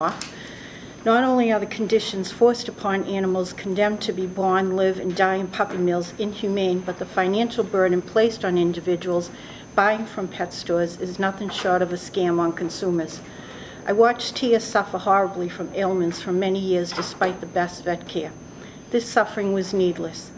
Not only are the conditions forced upon animals condemned to be born, live, and die in puppy mills inhumane, but the financial burden placed on individuals buying from pet stores is nothing short of a scam on consumers. I watched Tia suffer horribly from ailments for many years despite the best vet care. This suffering was needless.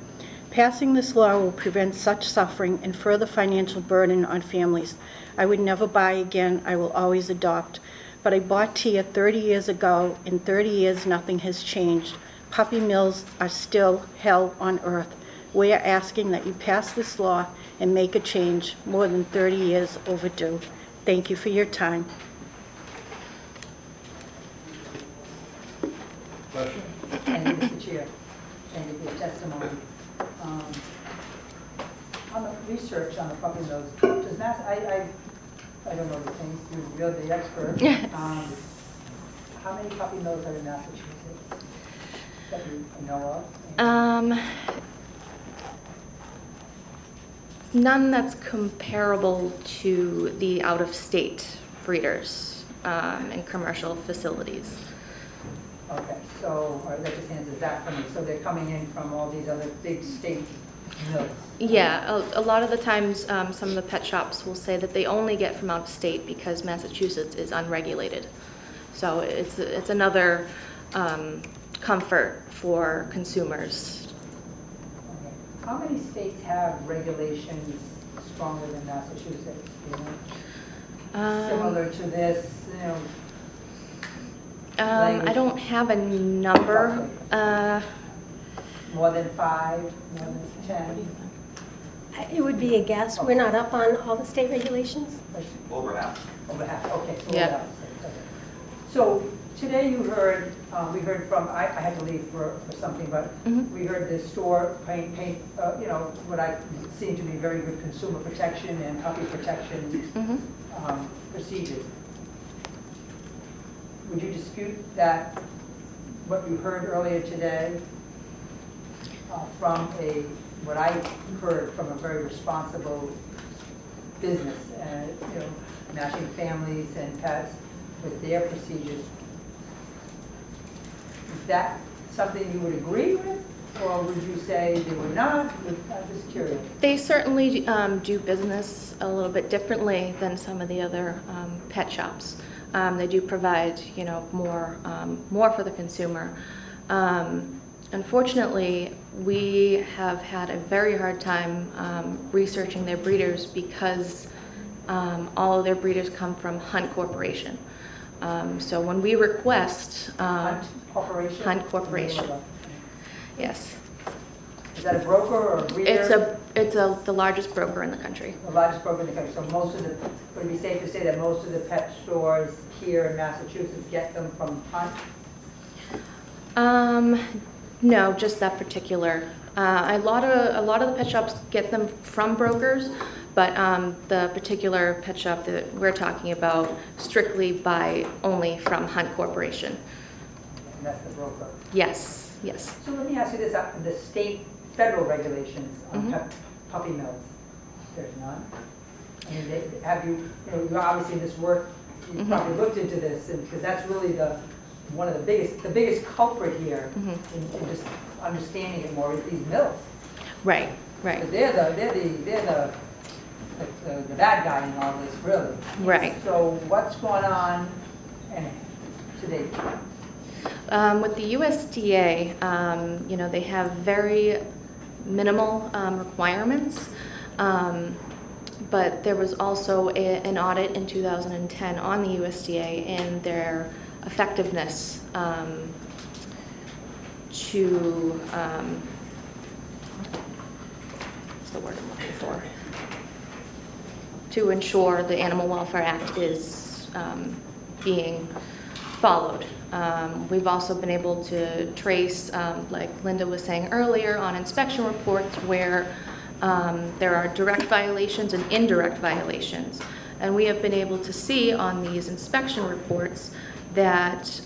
Passing this law will prevent such suffering and further financial burden on families. I would never buy again. I will always adopt. But I bought Tia 30 years ago. In 30 years, nothing has changed. Puppy mills are still hell on earth. We are asking that you pass this law and make a change, more than 30 years overdue. Thank you for your time. Question? Thank you, Mr. Chair. Thank you for your testimony. On the research on the puppy mills, does I don't know the things, you're the expert. How many puppy mills are in Massachusetts that you know of? None that's comparable to the out-of-state breeders and commercial facilities. Okay, so that just answers that for me. So they're coming in from all these other big state mills? Yeah, a lot of the times some of the pet shops will say that they only get from out of state because Massachusetts is unregulated. So it's another comfort for consumers. Okay. How many states have regulations stronger than Massachusetts? Do you know? Similar to this, you know? I don't have a number. More than 5, more than 10? It would be a guess. We're not up on all the state regulations. Over half. Over half, okay. So Yeah. we're up. Okay. So today you heard, we heard from, I had to leave for something, but we heard the store paint, you know, what I seem to be very good consumer protection and puppy protection procedures. Would you dispute that, what you heard earlier today, from what I heard from a very responsible business, you know, matching families and pets with their procedures? Is that something you would agree with, or would you say they were not? I'm just curious. They certainly do business a little bit differently than some of the other pet shops. They do provide, you know, more for the consumer. Unfortunately, we have had a very hard time researching their breeders because all of their breeders come from Hunt Corporation. So when we request Hunt Corporation? Hunt Corporation. Yes. Is that a broker or a breeder? It's the largest broker in the country. The largest broker in the country. So most of the, would it be safe to say that most of the pet stores here in Massachusetts get them from Hunt? No, just that particular. A lot of the pet shops get them from brokers, but the particular pet shop that we're talking about strictly buy only from Hunt Corporation. And that's the broker. Yes, yes. So let me ask you this, the state federal regulations on puppy mills, there's none? I mean, have you, you know, you're obviously in this work, you probably looked into this, and because that's really one of the biggest culprit here in just understanding it more is these mills. Right, right. But they're the bad guy in all this, really. Right. So what's going on today? With the USDA, you know, they have very minimal requirements, but there was also an audit in 2010 on the USDA and their effectiveness to what's the word I'm looking for? To ensure the Animal Welfare Act is being followed. We've also been able to trace, like Linda was saying earlier, on inspection reports where there are direct violations and indirect violations. And we have been able to see on these inspection reports that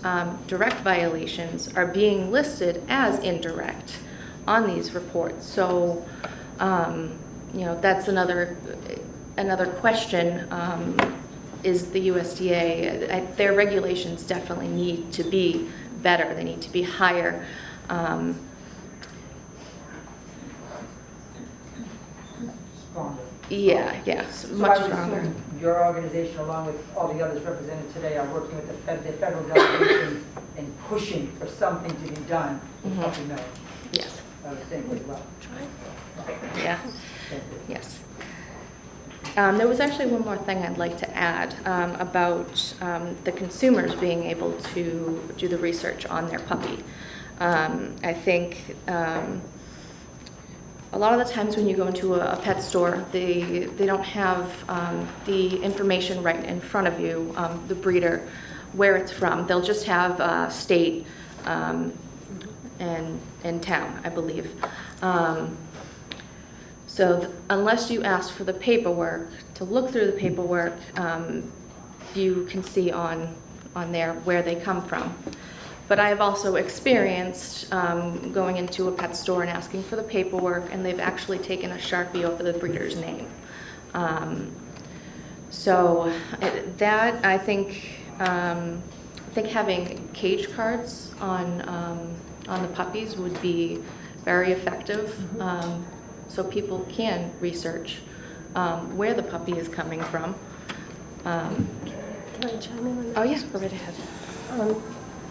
direct violations are being listed as indirect on these reports. So, you know, that's another question is the USDA. Their regulations definitely need to be better. They need to be higher. Stronger. Yes, So much I would stronger. assume your organization, along with all the others represented today, are working with the federal delegations and pushing for something to be done with puppy mills, Yes, I would think as well. yeah, Thank you. yes. There was actually one more thing I'd like to add about the consumers being able to do the research on their puppy. I think a lot of the times when you go into a pet store, they don't have the information right in front of you, the breeder, where it's from. They'll just have state and town, I believe. So unless you ask for the paperwork, to look through the paperwork, you can see on there where they come from. But I have also experienced going into a pet store and asking for the paperwork, and they've actually taken a Sharpie over the breeder's name. So that, I think having cage cards on the puppies would be very effective, so people can research where the puppy is coming from. Can I chime in on that? Oh yeah, go right ahead.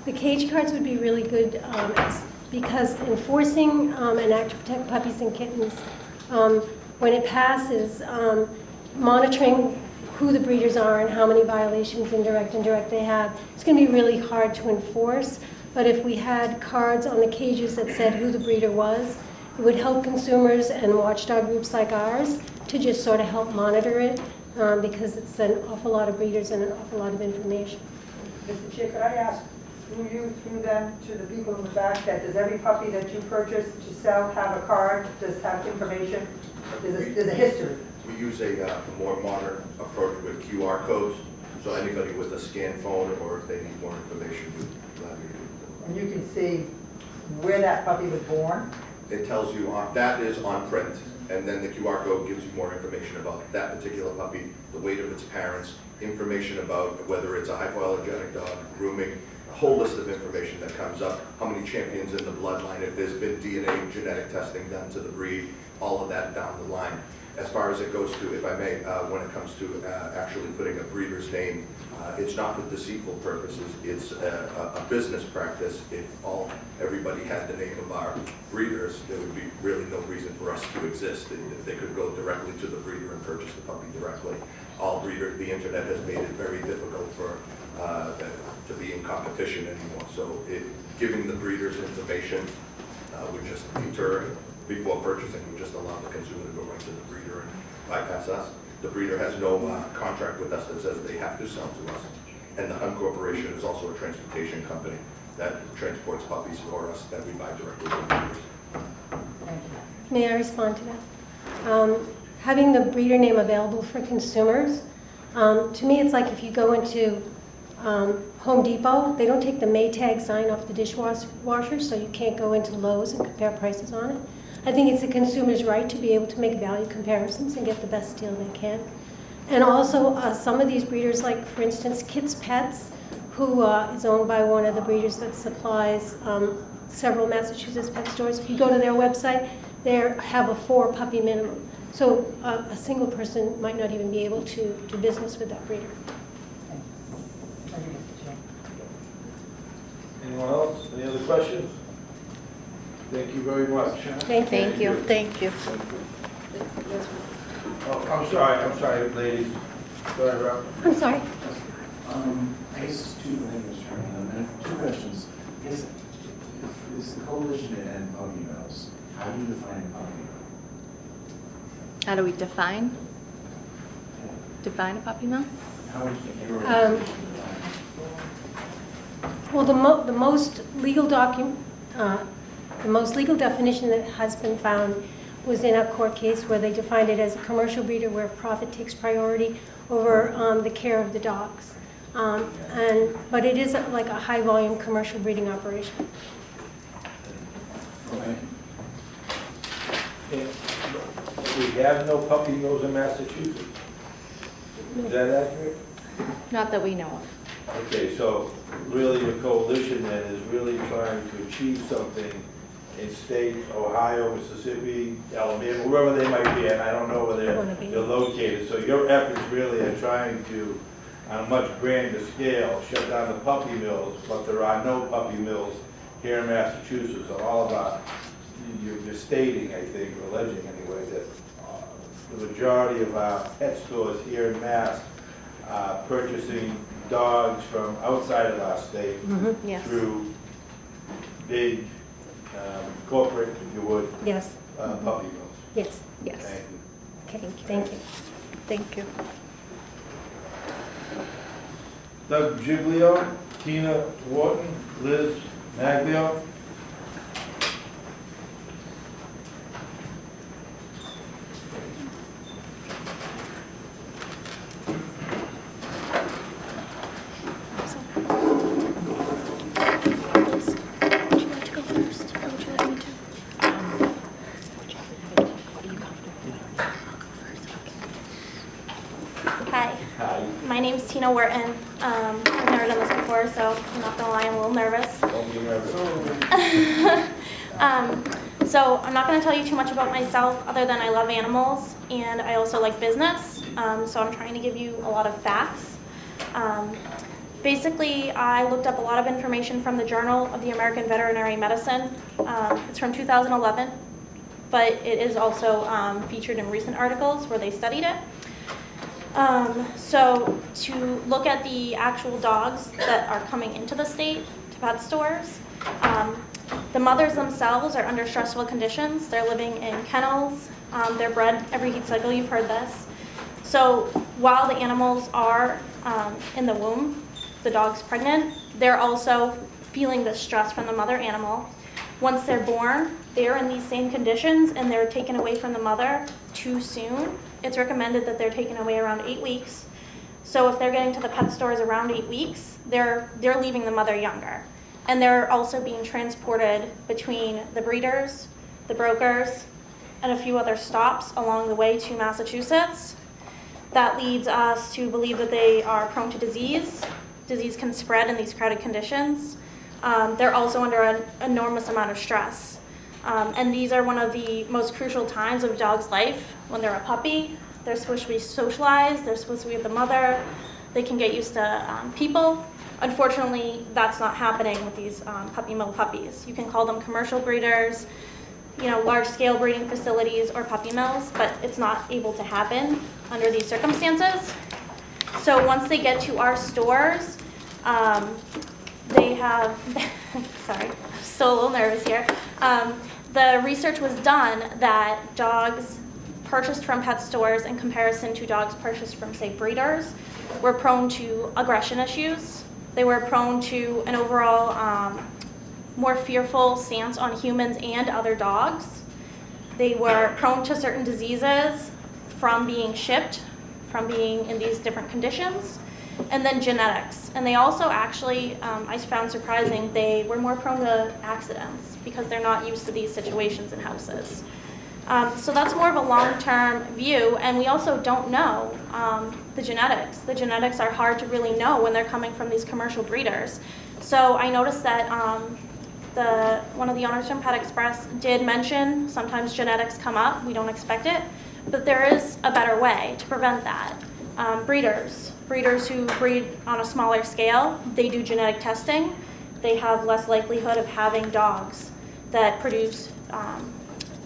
The cage cards would be really good because enforcing an act to protect puppies and kittens, when it passes, monitoring who the breeders are and how many violations, indirect they have, it's going to be really hard to enforce. But if we had cards on the cages that said who the breeder was, it would help consumers and watchdog groups like ours to just sort of help monitor it because it's an awful lot of breeders and an awful lot of information. Mr. Chair, could I ask, through them, to the people in the back, that does every puppy that you purchase to sell have a card, does have information? There's a history. We use a more modern approach with QR codes, so anybody with a scanned phone or if they need more information, we'd gladly do it. And you can see where that puppy was born. It tells you, that is on print, and then the QR code gives you more information about that particular puppy, the weight of its parents, information about whether it's a hypoallergenic dog, grooming, a whole list of information that comes up, how many champions in the bloodline, if there's been DNA genetic testing done to the breed, all of that down the line. As far as it goes to, if I may, when it comes to actually putting a breeder's name, it's not for deceitful purposes, it's a business practice. If everybody had the name of our breeders, there would be really no reason for us to exist. They could go directly to the breeder and purchase the puppy directly. The internet has made it very difficult for to be in competition anymore. So giving the breeders information would just deter before purchasing, would just allow the consumer to go right to the breeder and bypass us. The breeder has no contract with us that says they have to sell to us. And the Hunt Corporation is also a transportation company that transports puppies for us that we buy directly from breeders. Thank you. May I respond to that? Having the breeder name available for consumers, to me it's like if you go into Home Depot, they don't take the Maytag sign off the dishwasher, so you can't go into Lowe's and compare prices on it. I think it's the consumer's right to be able to make value comparisons and get the best deal they can. And also, some of these breeders, like for instance, Kit's Pets, who is owned by one of the breeders that supplies several Massachusetts pet stores. If you go to their website, they have a 4-puppy minimum. So a single person might not even be able to do business with that breeder. Thank you, Mr. Chair. Anyone else? Any other questions? Thank you very much. Thank you. Thank you. Oh, I'm sorry, ladies. Go ahead, Rob. I'm sorry. I guess thank you, Mr. Chairman. Two questions. I guess, is the coalition to end puppy mills, how do you define a puppy mill? How do we define a puppy mill? How would you define it? Well, the most legal definition that has been found was in a court case where they defined it as a commercial breeder where profit takes priority over the care of the dogs. But it is like a high-volume commercial breeding operation. Okay. We have no puppy mills in Massachusetts. Is that accurate? Not that we know of. Okay, so really the coalition then is really trying to achieve something in states, Ohio, Mississippi, Alabama, wherever they might be, and I don't know where they're located. So your efforts really are trying to, on a much grander scale, shut down the puppy mills, but there are no puppy mills here in Massachusetts. So all about, you're stating, I think, or alleging anyway, that the majority of our pet stores here in Mass are purchasing dogs from outside of our state Yes. through big corporate, if you would, Yes, puppy mills. yes. Yes. Thank you. Okay, thank you. Thank you. Doug Giglio, Tina Wharton, Liz Maglio. Hi, Hi. my name's Tina Wharton. I've never done this before, so I'm not gonna lie, I'm a little nervous. Don't be nervous. So I'm not gonna tell you too much about myself, other than I love animals, and I also like business. So I'm trying to give you a lot of facts. Basically, I looked up a lot of information from the Journal of the American Veterinary Medicine. It's from 2011, but it is also featured in recent articles where they studied it. So to look at the actual dogs that are coming into the state to pet stores, the mothers themselves are under stressful conditions. They're living in kennels. They're bred every heat cycle. You've heard this. So while the animals are in the womb, the dog's pregnant, they're also feeling the stress from the mother animal. Once they're born, they're in these same conditions and they're taken away from the mother too soon. It's recommended that they're taken away around 8 weeks. So if they're getting to the pet stores around 8 weeks, they're leaving the mother younger. And they're also being transported between the breeders, the brokers, and a few other stops along the way to Massachusetts. That leads us to believe that they are prone to disease. Disease can spread in these crowded conditions. They're also under an enormous amount of stress. And these are one of the most crucial times of a dog's life. When they're a puppy, they're supposed to be socialized, they're supposed to be with the mother, they can get used to people. Unfortunately, that's not happening with these puppy mill puppies. You can call them commercial breeders, large-scale breeding facilities or puppy mills, but it's not able to happen under these circumstances. So once they get to our stores, they have, sorry, I'm still a little nervous here. The research was done that dogs purchased from pet stores in comparison to dogs purchased from, say, breeders were prone to aggression issues. They were prone to an overall more fearful stance on humans and other dogs. They were prone to certain diseases from being shipped, from being in these different conditions, and then genetics. And they also actually, I found surprising, they were more prone to accidents because they're not used to these situations in houses. So that's more of a long-term view, and we also don't know the genetics. The genetics are hard to really know when they're coming from these commercial breeders. So I noticed that one of the owners from Pet Express did mention sometimes genetics come up, we don't expect it, but there is a better way to prevent that. Breeders who breed on a smaller scale, they do genetic testing. They have less likelihood of having dogs that produce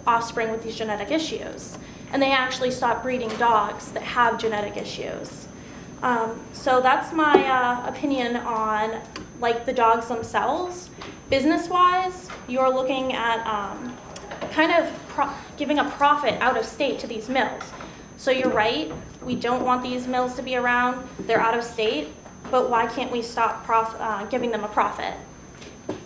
offspring with these genetic issues. And they actually stop breeding dogs that have genetic issues. So that's my opinion on the dogs themselves. Business-wise, you're looking at kind of giving a profit out of state to these mills. So you're right, we don't want these mills to be around, they're out of state, but why can't we stop giving them a profit?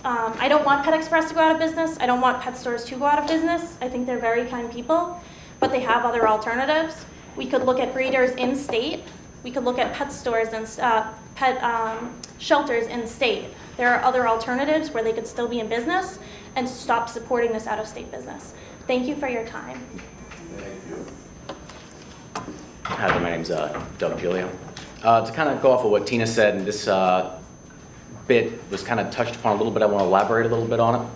I don't want Pet Express to go out of business, I don't want pet stores to go out of business. I think they're very kind people, but they have other alternatives. We could look at breeders in state, we could look at pet stores and pet shelters in state. There are other alternatives where they could still be in business and stop supporting this out-of-state business. Thank you for your time. Thank you. Hi, my name's Doug Giglio. To kind of go off of what Tina said, and this bit was kind of touched upon a little bit, I want to elaborate a little bit on it.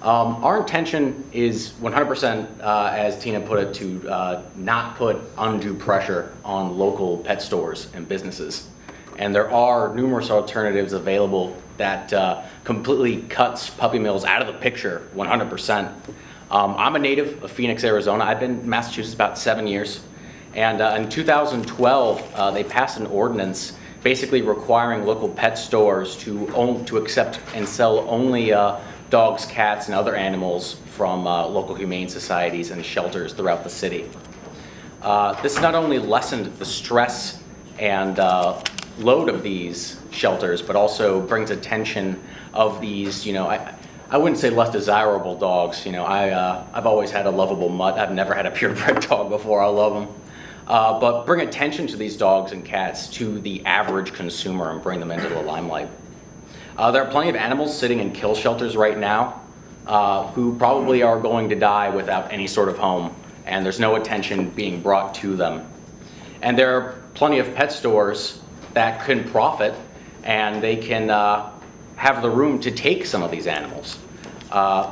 Our intention is 100%, as Tina put it, to not put undue pressure on local pet stores and businesses. And there are numerous alternatives available that completely cuts puppy mills out of the picture 100%. I'm a native of Phoenix, Arizona. I've been in Massachusetts about 7 years. And in 2012, they passed an ordinance basically requiring local pet stores to accept and sell only dogs, cats, and other animals from local humane societies and shelters throughout the city. This not only lessened the stress and load of these shelters, but also brings attention of these, I wouldn't say less desirable dogs. I've always had a lovable mutt. I've never had a purebred dog before. I love them. But bring attention to these dogs and cats to the average consumer and bring them into the limelight. There are plenty of animals sitting in kill shelters right now who probably are going to die without any sort of home, and there's no attention being brought to them. And there are plenty of pet stores that can profit, and they can have the room to take some of these animals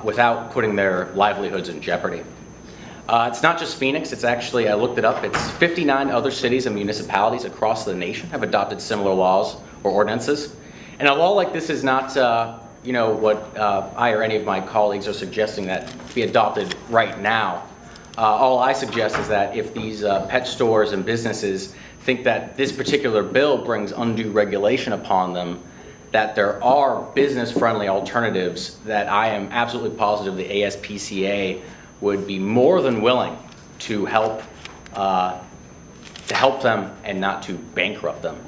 without putting their livelihoods in jeopardy. It's not just Phoenix, it's actually, I looked it up, it's 59 other cities and municipalities across the nation have adopted similar laws or ordinances. And a law like this is not, what I or any of my colleagues are suggesting that be adopted right now. All I suggest is that if these pet stores and businesses think that this particular bill brings undue regulation upon them, that there are business-friendly alternatives that I am absolutely positive the ASPCA would be more than willing to help them and not to bankrupt them.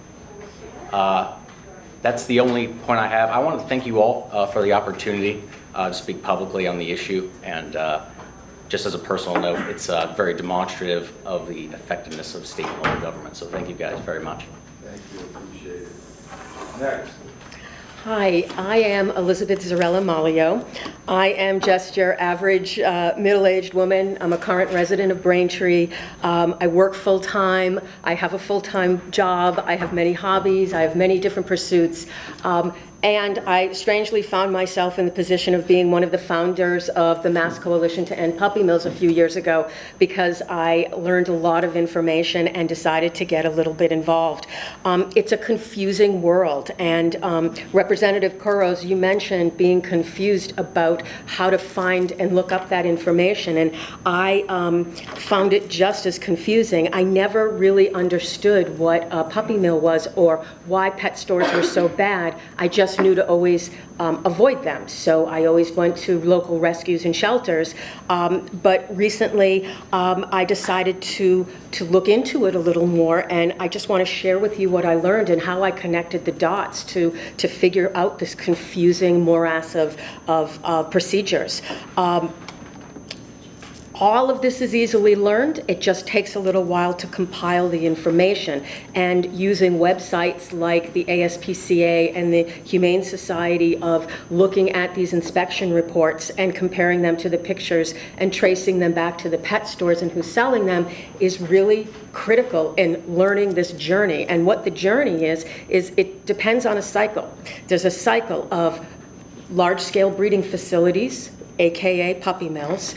That's the only point I have. I want to thank you all for the opportunity to speak publicly on the issue, and just as a personal note, it's very demonstrative of the effectiveness of state and local government. So thank you guys very much. Thank you, appreciate it. Next. Hi, I am Elizabeth Zarella Malio. I am just your average middle-aged woman. I'm a current resident of Braintree. I work full-time. I have a full-time job. I have many hobbies. I have many different pursuits. And I strangely found myself in the position of being one of the founders of the Mass Coalition to End Puppy Mills a few years ago, because I learned a lot of information and decided to get a little bit involved. It's a confusing world, and Representative Kurros, you mentioned being confused about how to find and look up that information, and I found it just as confusing. I never really understood what a puppy mill was or why pet stores were so bad. I just knew to always avoid them. So I always went to local rescues and shelters. But recently, I decided to look into it a little more, and I just want to share with you what I learned and how I connected the dots to figure out this confusing morass of procedures. All of this is easily learned. It just takes a little while to compile the information. And using websites like the ASPCA and the Humane Society of looking at these inspection reports and comparing them to the pictures and tracing them back to the pet stores and who's selling them is really critical in learning this journey. And what the journey is it depends on a cycle. There's a cycle of large-scale breeding facilities, AKA puppy mills.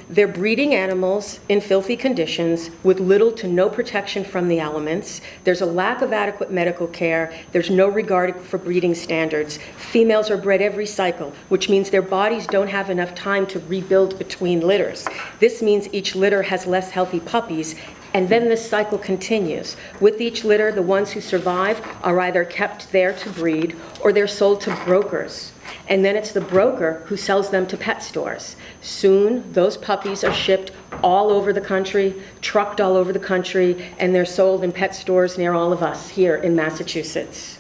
They're breeding animals in filthy conditions with little to no protection from the elements. There's a lack of adequate medical care. There's no regard for breeding standards. Females are bred every cycle, which means their bodies don't have enough time to rebuild between litters. This means each litter has less healthy puppies, and then this cycle continues. With each litter, the ones who survive are either kept there to breed or they're sold to brokers. And then it's the broker who sells them to pet stores. Soon, those puppies are shipped all over the country, trucked all over the country, and they're sold in pet stores near all of us here in Massachusetts.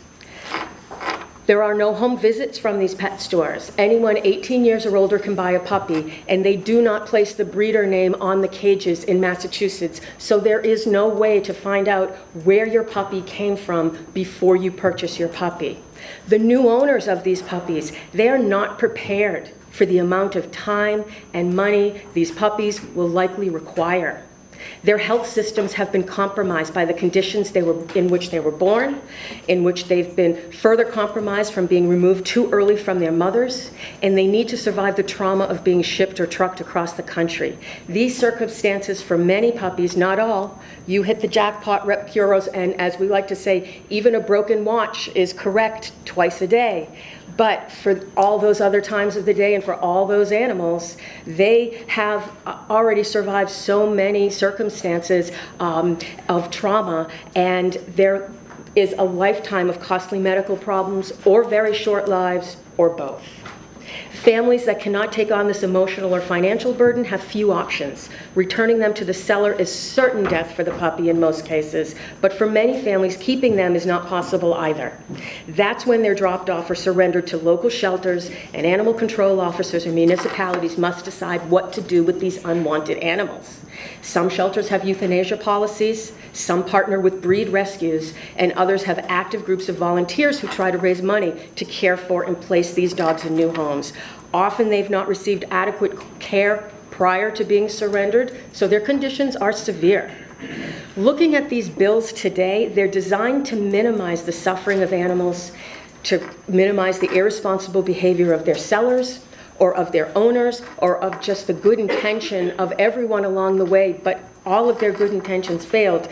There are no home visits from these pet stores. Anyone 18 years or older can buy a puppy, and they do not place the breeder name on the cages in Massachusetts, so there is no way to find out where your puppy came from before you purchase your puppy. The new owners of these puppies, they're not prepared for the amount of time and money these puppies will likely require. Their health systems have been compromised by the conditions in which they were born, in which they've been further compromised from being removed too early from their mothers, and they need to survive the trauma of being shipped or trucked across the country. These circumstances for many puppies, not all, you hit the jackpot, Rep. Kuros, and as we like to say, even a broken watch is correct twice a day. But for all those other times of the day and for all those animals, they have already survived so many circumstances of trauma, and there is a lifetime of costly medical problems or very short lives or both. Families that cannot take on this emotional or financial burden have few options. Returning them to the seller is certain death for the puppy in most cases, but for many families, keeping them is not possible either. That's when they're dropped off or surrendered to local shelters, and animal control officers or municipalities must decide what to do with these unwanted animals. Some shelters have euthanasia policies, some partner with breed rescues, and others have active groups of volunteers who try to raise money to care for and place these dogs in new homes. Often they've not received adequate care prior to being surrendered, so their conditions are severe. Looking at these bills today, they're designed to minimize the suffering of animals, to minimize the irresponsible behavior of their sellers, or of their owners, or of just the good intention of everyone along the way, but all of their good intentions failed,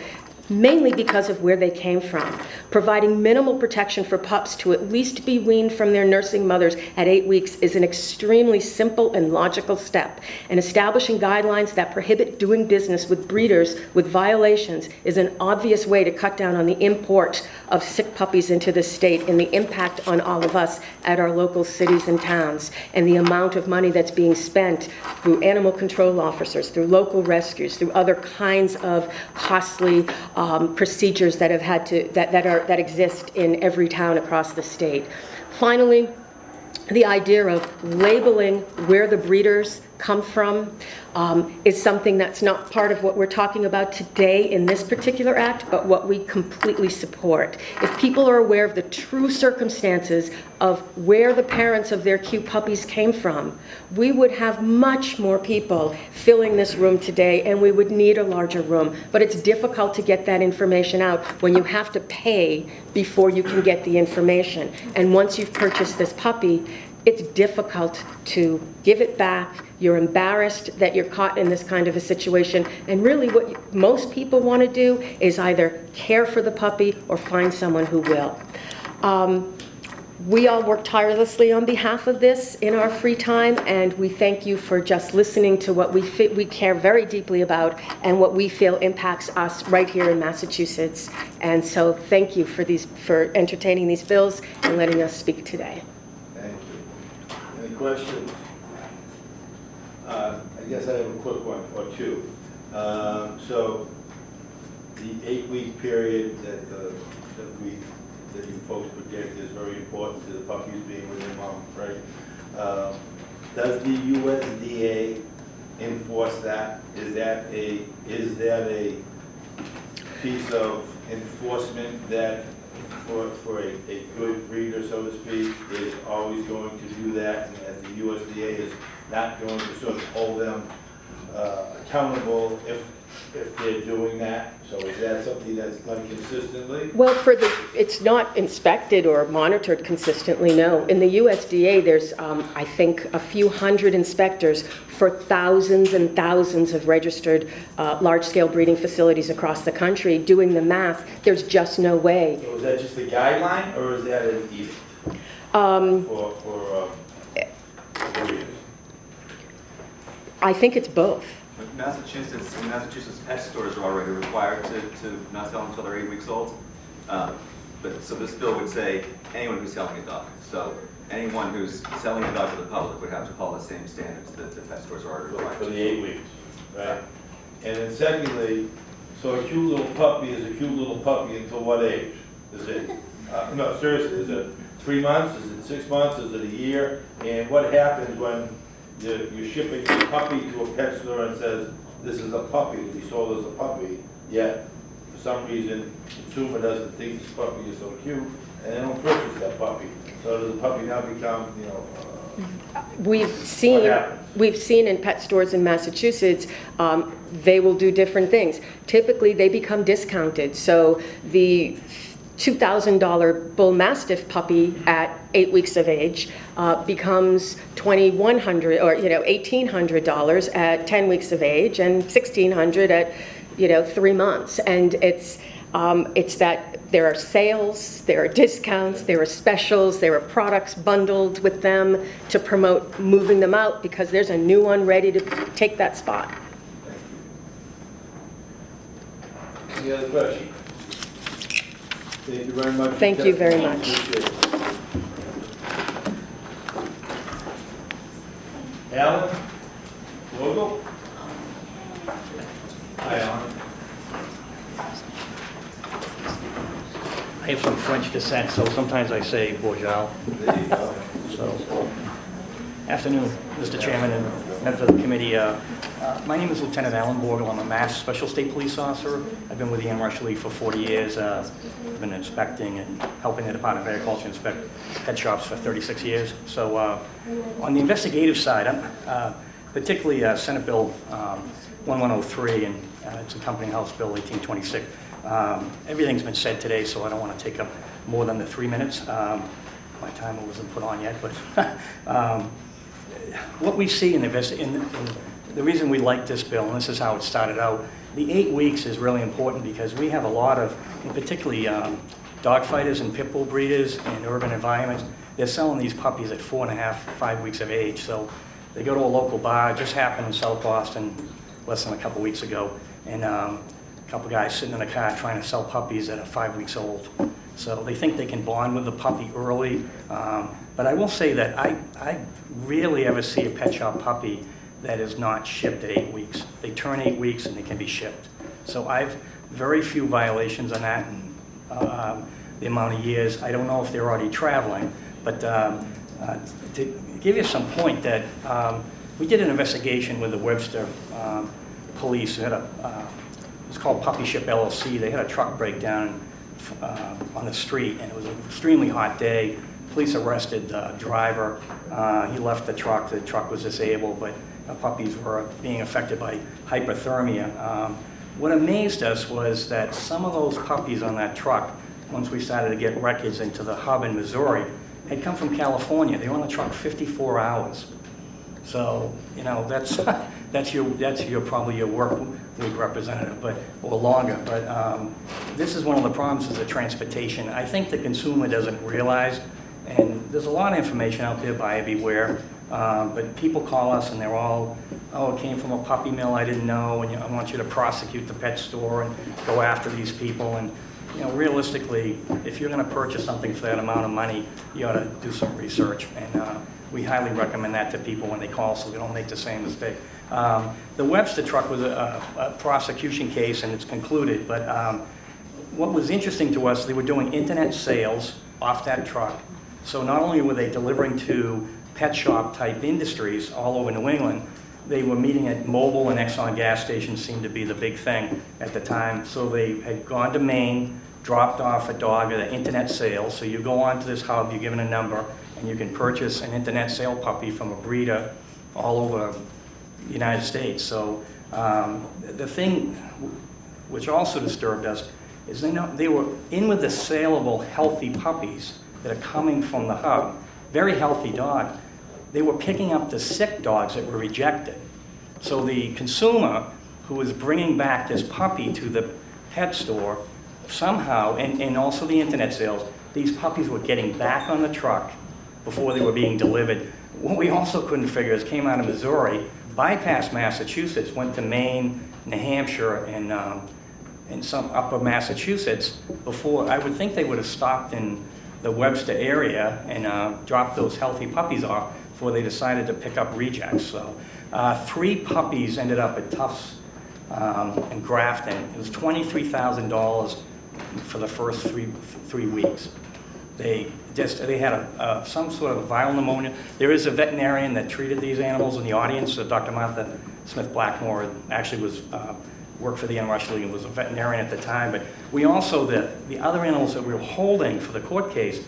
mainly because of where they came from. Providing minimal protection for pups to at least be weaned from their nursing mothers at 8 weeks is an extremely simple and logical step, and establishing guidelines that prohibit doing business with breeders with violations is an obvious way to cut down on the import of sick puppies into the state and the impact on all of us at our local cities and towns, and the amount of money that's being spent through animal control officers, through local rescues, through other kinds of costly procedures that have had to that exist in every town across the state. Finally, the idea of labeling where the breeders come from is something that's not part of what we're talking about today in this particular act, but what we completely support. If people are aware of the true circumstances of where the parents of their cute puppies came from, we would have much more people filling this room today, and we would need a larger room. But it's difficult to get that information out when you have to pay before you can get the information. And once you've purchased this puppy, it's difficult to give it back. You're embarrassed that you're caught in this kind of a situation. And really what most people want to do is either care for the puppy or find someone who will. We all work tirelessly on behalf of this in our free time, and we thank you for just listening to what we care very deeply about and what we feel impacts us right here in Massachusetts. And so thank you for entertaining these bills and letting us speak today. Thank you. Any questions? I guess I have a quick one or two. So the 8-week period that you folks predict is very important to the puppies being with their mom, right? Does the USDA enforce that? Is that a piece of enforcement that for a good breeder, so to speak, is always going to do that, and that the USDA is not going to sort of hold them accountable if they're doing that? So is that something that's done consistently? Well, it's not inspected or monitored consistently, no. In the USDA, there's, I think, a few hundred inspectors for thousands and thousands of registered large-scale breeding facilities across the country. Doing the math, there's just no way. So is that just a guideline, or is that an edict for breeders? I think it's both. Massachusetts pet stores are already required to not sell them until they're 8 weeks old. So this bill would say anyone who's selling a dog. So anyone who's selling a dog to the public would have to follow the same standards that the pet stores are already required. For the 8 weeks, right? And then secondly, so a cute little puppy is a cute little puppy until what age? Is it, no, seriously, is it 3 months? Is it 6 months? Is it a year? And what happens when you're shipping a puppy to a pet store and says, this is a puppy to be sold as a puppy, yet for some reason the consumer doesn't think this puppy is so cute and they don't purchase that puppy. So does the puppy now become, We've seen, in pet stores in Massachusetts, they will do different things. Typically, they become discounted. So the $2,000 bull mastiff puppy at 8 weeks of age becomes $2,100 or $1,800 at 10 weeks of age, and $1,600 at 3 months. And it's that there are sales, there are discounts, there are specials, there are products bundled with them to promote moving them out because there's a new one ready to take that spot. Any other questions? Thank you very much. Thank you very much. Appreciate it. Alan? Logo? Hi, Alan. I have some French descent, so sometimes I say bonjour. There you go. So, afternoon, Mr. Chairman and members of the committee. My name is Lieutenant Alan Borgel. I'm a Mass Special State Police Officer. I've been with the Ann Rusher League for 40 years. I've been inspecting and helping the Department of Agriculture inspect pet shops for 36 years. So, on the investigative side, particularly Senate Bill 2103, and it's accompanying House Bill 1826. Everything's been said today, so I don't want to take up more than the 3 minutes. My timer wasn't put on yet, but what we see in the reason we like this bill, and this is how it started out, the 8 weeks is really important because we have a lot of, and particularly dog fighters and pit bull breeders in urban environments, they're selling these puppies at 4.5, 5 weeks of age. So they go to a local bar. It just happened in South Boston less than a couple weeks ago, and a couple guys sitting in a car trying to sell puppies that are 5 weeks old. So they think they can bond with the puppy early. But I will say that I rarely ever see a pet shop puppy that is not shipped at 8 weeks. They turn 8 weeks and they can be shipped. So I've very few violations on that, and the amount of years. I don't know if they're already traveling, but to give you some point that we did an investigation with the Webster police. They had it's called Puppy Ship LLC. They had a truck breakdown on the street, and it was an extremely hot day. Police arrested the driver. He left the truck. The truck was disabled, but puppies were being affected by hypothermia. What amazed us was that some of those puppies on that truck, once we started to get records into the hub in Missouri, had come from California. They were on the truck 54 hours. So, that's your probably your work week representative, or longer. But this is one of the problems is the transportation. I think the consumer doesn't realize, and there's a lot of information out there, buyer beware. But people call us and they're all, oh, it came from a puppy mill, I didn't know, and I want you to prosecute the pet store and go after these people. And realistically, if you're going to purchase something for that amount of money, you ought to do some research. And we highly recommend that to people when they call so they don't make the same mistake. The Webster truck was a prosecution case and it's concluded, but what was interesting to us, they were doing internet sales off that truck. So not only were they delivering to pet shop type industries all over New England, they were meeting at Mobil and Exxon gas stations seemed to be the big thing at the time. So they had gone to Maine, dropped off a dog at an internet sale. So you go onto this hub, you're given a number, and you can purchase an internet sale puppy from a breeder all over the United States. So the thing which also disturbed us is they were in with the saleable healthy puppies that are coming from the hub, very healthy dog. They were picking up the sick dogs that were rejected. So the consumer who was bringing back this puppy to the pet store, somehow, and also the internet sales, these puppies were getting back on the truck before they were being delivered. What we also couldn't figure is came out of Missouri, bypassed Massachusetts, went to Maine, New Hampshire, and some upper Massachusetts before. I would think they would have stopped in the Webster area and dropped those healthy puppies off before they decided to pick up rejects. So 3 puppies ended up at Tufts and Grafton. It was $23,000 for the first three weeks. They had some sort of a viral pneumonia. There is a veterinarian that treated these animals in the audience. Dr. Martha Smith Blackmore actually worked for the Ann Rusher League and was a veterinarian at the time. But we also, the other animals that we were holding for the court case,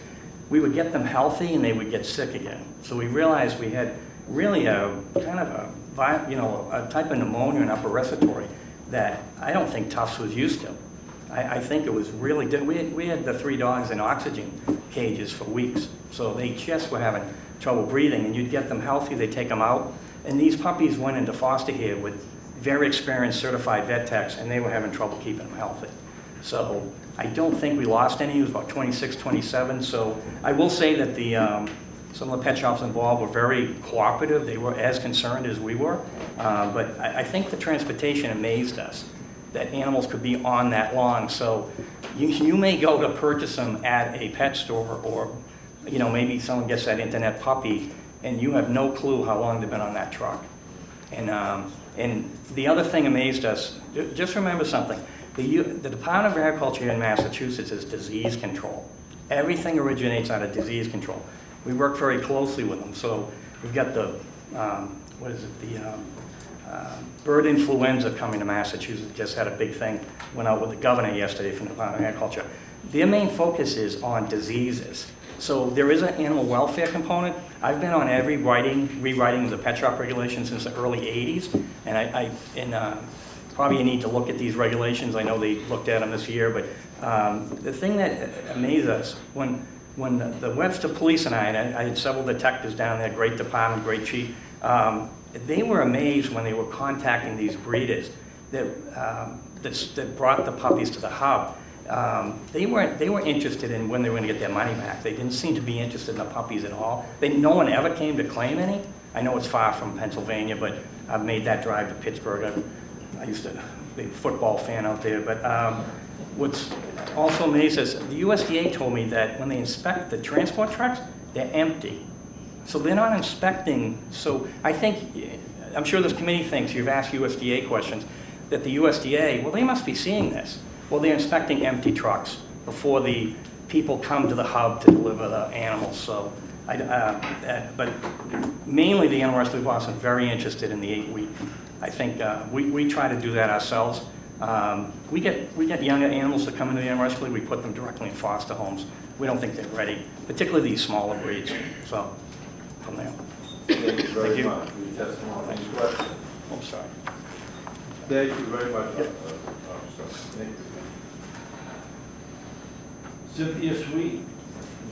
we would get them healthy and they would get sick again. So we realized we had really a kind of a type of pneumonia and upper respiratory that I don't think Tufts was used to. I think it was really, we had the 3 dogs in oxygen cages for weeks. So they just were having trouble breathing, and you'd get them healthy, they'd take them out. And these puppies went into foster care with very experienced certified vet techs, and they were having trouble keeping them healthy. So I don't think we lost any. It was about 26, 27. So I will say that some of the pet shops involved were very cooperative. They were as concerned as we were. But I think the transportation amazed us, that animals could be on that long. So you may go to purchase them at a pet store, or maybe someone gets that internet puppy and you have no clue how long they've been on that truck. And the other thing amazed us, just remember something, the Department of Agriculture in Massachusetts is disease control. Everything originates out of disease control. We work very closely with them. So we've got the, bird influenza coming to Massachusetts. Just had a big thing, went out with the governor yesterday from the Department of Agriculture. Their main focus is on diseases. So there is an animal welfare component. I've been on every rewriting of the pet shop regulations since the early 80s, and probably you need to look at these regulations. I know they looked at them this year, but the thing that amazed us, when the Webster Police and I had several detectives down there, great department, great chief, they were amazed when they were contacting these breeders that brought the puppies to the hub. They were interested in when they were going to get their money back. They didn't seem to be interested in the puppies at all. No one ever came to claim any. I know it's far from Pennsylvania, but I've made that drive to Pittsburgh. I used to be a big football fan out there. But what's also amazed is the USDA told me that when they inspect the transport trucks, they're empty. So they're not inspecting. So I think, I'm sure this committee thinks, you've asked USDA questions, that the USDA, well, they must be seeing this. Well, they're inspecting empty trucks before the people come to the hub to deliver the animals. So, but mainly the Animal Rescue Boston very interested in the 8-week. I think we try to do that ourselves. We get younger animals that come into the Animal Rescue. We put them directly in foster homes. We don't think they're ready, particularly these smaller breeds. So, from there. Thank you very much for your testimony. Any questions? I'm sorry. Thank you very much, officer. Thank you. Cynthia Sweet,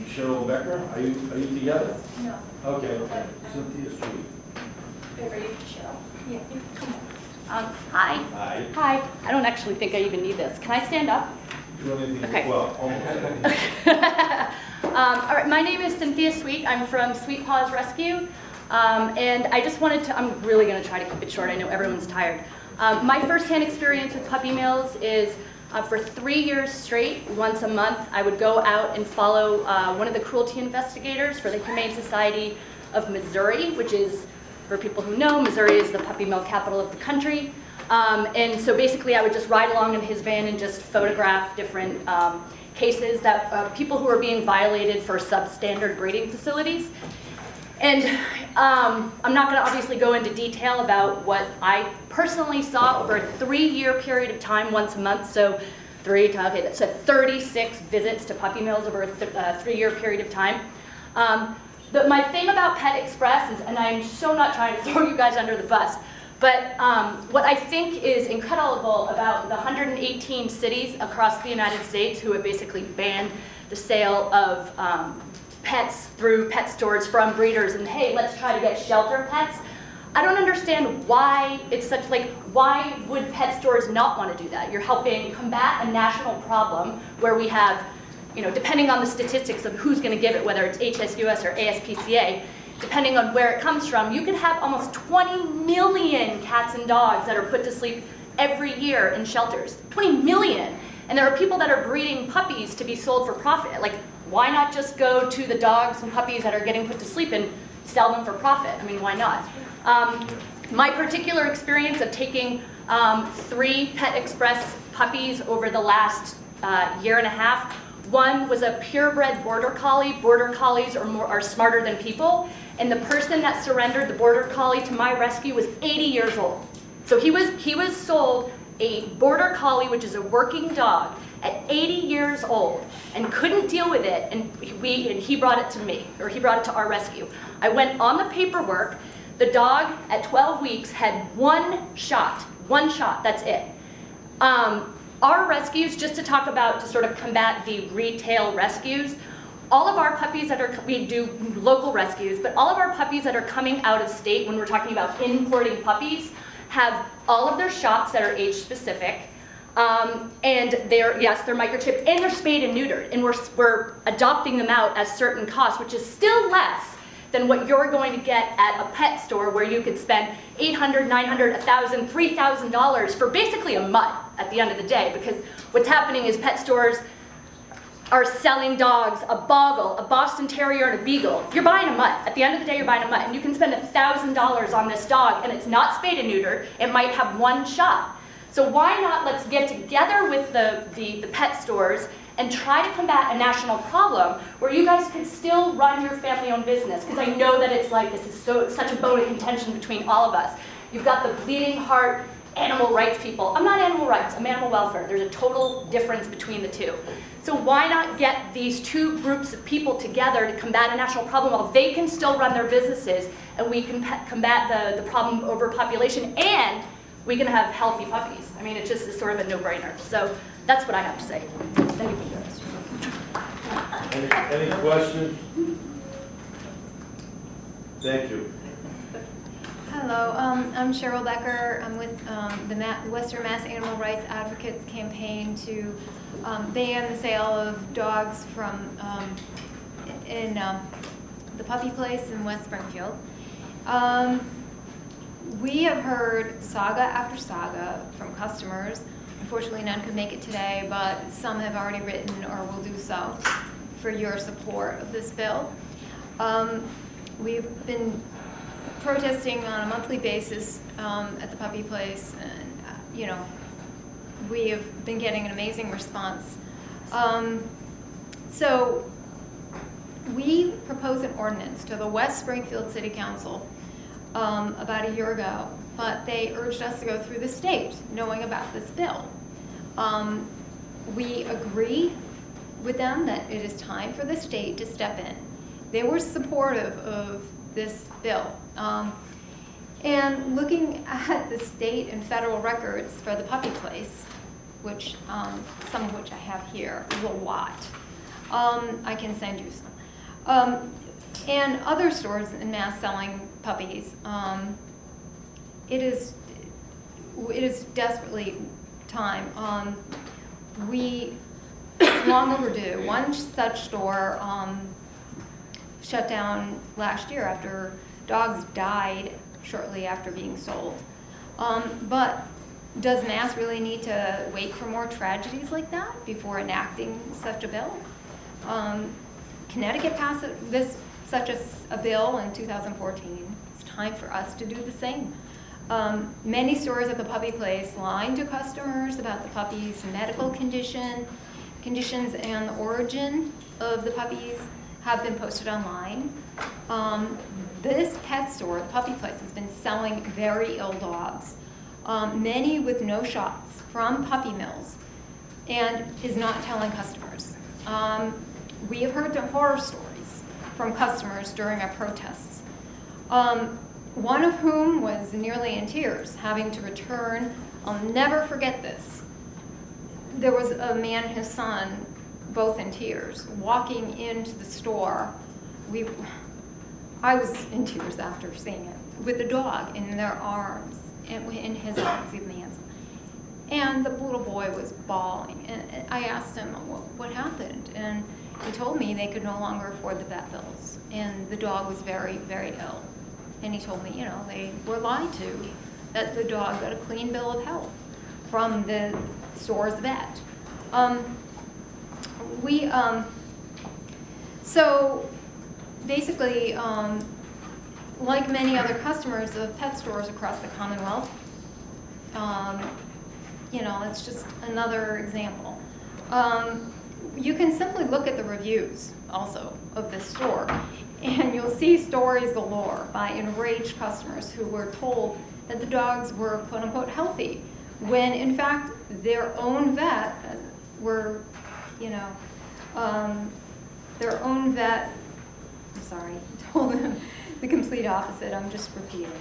Cheryl Becker, are you together? No. Okay. Cynthia Sweet. Are you Cheryl? Yeah. Come on. Hi. Hi. Hi. I don't actually think I even need this. Can I stand up? Do you want anything? Okay. Well, almost. All right. My name is Cynthia Sweet. I'm from Sweet Paws Rescue. And I just wanted to, I'm really going to try to keep it short. I know everyone's tired. My firsthand experience with puppy mills is for 3 years straight, once a month, I would go out and follow one of the cruelty investigators for the Humane Society of Missouri, which is, for people who know, Missouri is the puppy mill capital of the country. And so basically I would just ride along in his van and just photograph different cases that people who are being violated for substandard breeding facilities. And I'm not going to obviously go into detail about what I personally saw over a 3-year period of time, once a month. So that's 36 visits to puppy mills over a 3-year period of time. My thing about Pet Express is, and I'm so not trying to throw you guys under the bus, but what I think is incredible about the 118 cities across the United States who have basically banned the sale of pets through pet stores from breeders, and hey, let's try to get shelter pets. I don't understand why it's such, why would pet stores not want to do that? You're helping combat a national problem where we have, depending on the statistics of who's going to give it, whether it's HSUS or ASPCA, depending on where it comes from, you could have almost 20 million cats and dogs that are put to sleep every year in shelters. 20 million! And there are people that are breeding puppies to be sold for profit. Why not just go to the dogs and puppies that are getting put to sleep and sell them for profit? I mean, why not? My particular experience of taking 3 Pet Express puppies over the last year and a half, one was a purebred border collie. Border collies are smarter than people. And the person that surrendered the border collie to my rescue was 80 years old. So he was sold a border collie, which is a working dog, at 80 years old and couldn't deal with it, and he brought it to me, or he brought it to our rescue. I went on the paperwork. The dog at 12 weeks had one shot, that's it. Our rescues, just to talk about, to sort of combat the retail rescues, all of our puppies that are, we do local rescues, but all of our puppies that are coming out of state, when we're talking about importing puppies, have all of their shots that are age specific. And they're microchipped and they're spayed and neutered. And we're adopting them out at certain costs, which is still less than what you're going to get at a pet store where you could spend $800, $900, $1,000, $3,000 for basically a mutt at the end of the day. Because what's happening is pet stores are selling dogs, a Boggle, a Boston Terrier, and a Beagle. You're buying a mutt. At the end of the day, you're buying a mutt. And you can spend $1,000 on this dog, and it's not spayed and neutered. It might have one shot. So why not let's get together with the pet stores and try to combat a national problem where you guys can still run your family-owned business, because I know that it's like this is such a bone of contention between all of us. You've got the bleeding heart animal rights people. I'm not animal rights, I'm animal welfare. There's a total difference between the two. So why not get these two groups of people together to combat a national problem while they can still run their businesses, and we can combat the problem of overpopulation, and we can have healthy puppies. I mean, it just is sort of a no-brainer. So that's what I have to say. Thank you. Any questions? Thank you. Hello, I'm Cheryl Becker. I'm with the Western Mass Animal Rights Advocates campaign to ban the sale of dogs from in the puppy place in West Springfield. We have heard saga after saga from customers. Unfortunately, none could make it today, but some have already written or will do so for your support of this bill. We've been protesting on a monthly basis at the puppy place, and we have been getting an amazing response. So we proposed an ordinance to the West Springfield City Council about a year ago, but they urged us to go through the state, knowing about this bill. We agree with them that it is time for the state to step in. They were supportive of this bill. And looking at the state and federal records for the puppy place, which some of which I have here, is a lot. I can send you some. And other stores in Mass selling puppies. It is desperately time. It's long overdue. One such store shut down last year after dogs died shortly after being sold. But does Mass really need to wait for more tragedies like that before enacting such a bill? Connecticut passed such a bill in 2014. It's time for us to do the same. Many stores at the puppy place lying to customers about the puppy's medical conditions and the origin of the puppies have been posted online. This pet store, the puppy place, has been selling very ill dogs, many with no shots, from puppy mills, and is not telling customers. We have heard the horror stories from customers during our protests. One of whom was nearly in tears, having to return. I'll never forget this. There was a man and his son, both in tears, walking into the store. I was in tears after seeing it, with the dog in their arms, in his arms, even the hands. And the little boy was bawling. And I asked him, what happened? And he told me they could no longer afford the vet bills. And the dog was very, very ill. And he told me, they were lied to, that the dog got a clean bill of health from the store's vet. So basically, like many other customers of pet stores across the Commonwealth, it's just another example. You can simply look at the reviews also of this store, and you'll see stories galore by enraged customers who were told that the dogs were quote-unquote healthy, when in fact their own vet were, you know, their own vet, I'm sorry, told them the complete opposite, I'm just repeating.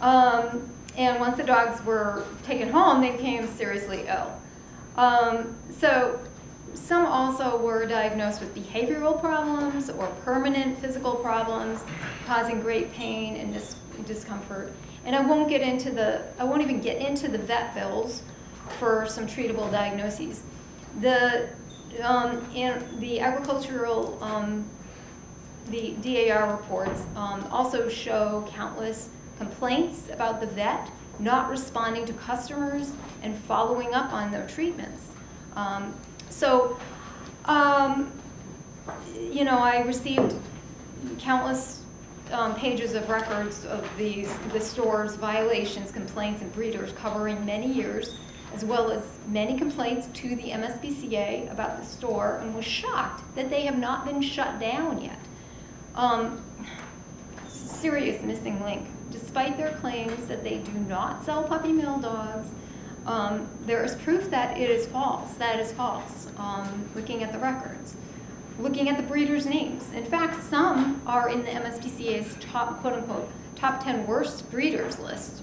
And once the dogs were taken home, they became seriously ill. So some also were diagnosed with behavioral problems or permanent physical problems, causing great pain and discomfort. And I won't even get into the vet bills for some treatable diagnoses. The agricultural, the DAR reports also show countless complaints about the vet not responding to customers and following up on their treatments. You know, I received countless pages of records of the store's violations, complaints, and breeders covering many years, as well as many complaints to the MSPCA about the store, and was shocked that they have not been shut down yet. Serious missing link. Despite their claims that they do not sell puppy mill dogs, there is proof that it is false. That is false. Looking at the records, looking at the breeders' names. In fact, some are in the MSPCA's top, quote-unquote, top 10 worst breeders list.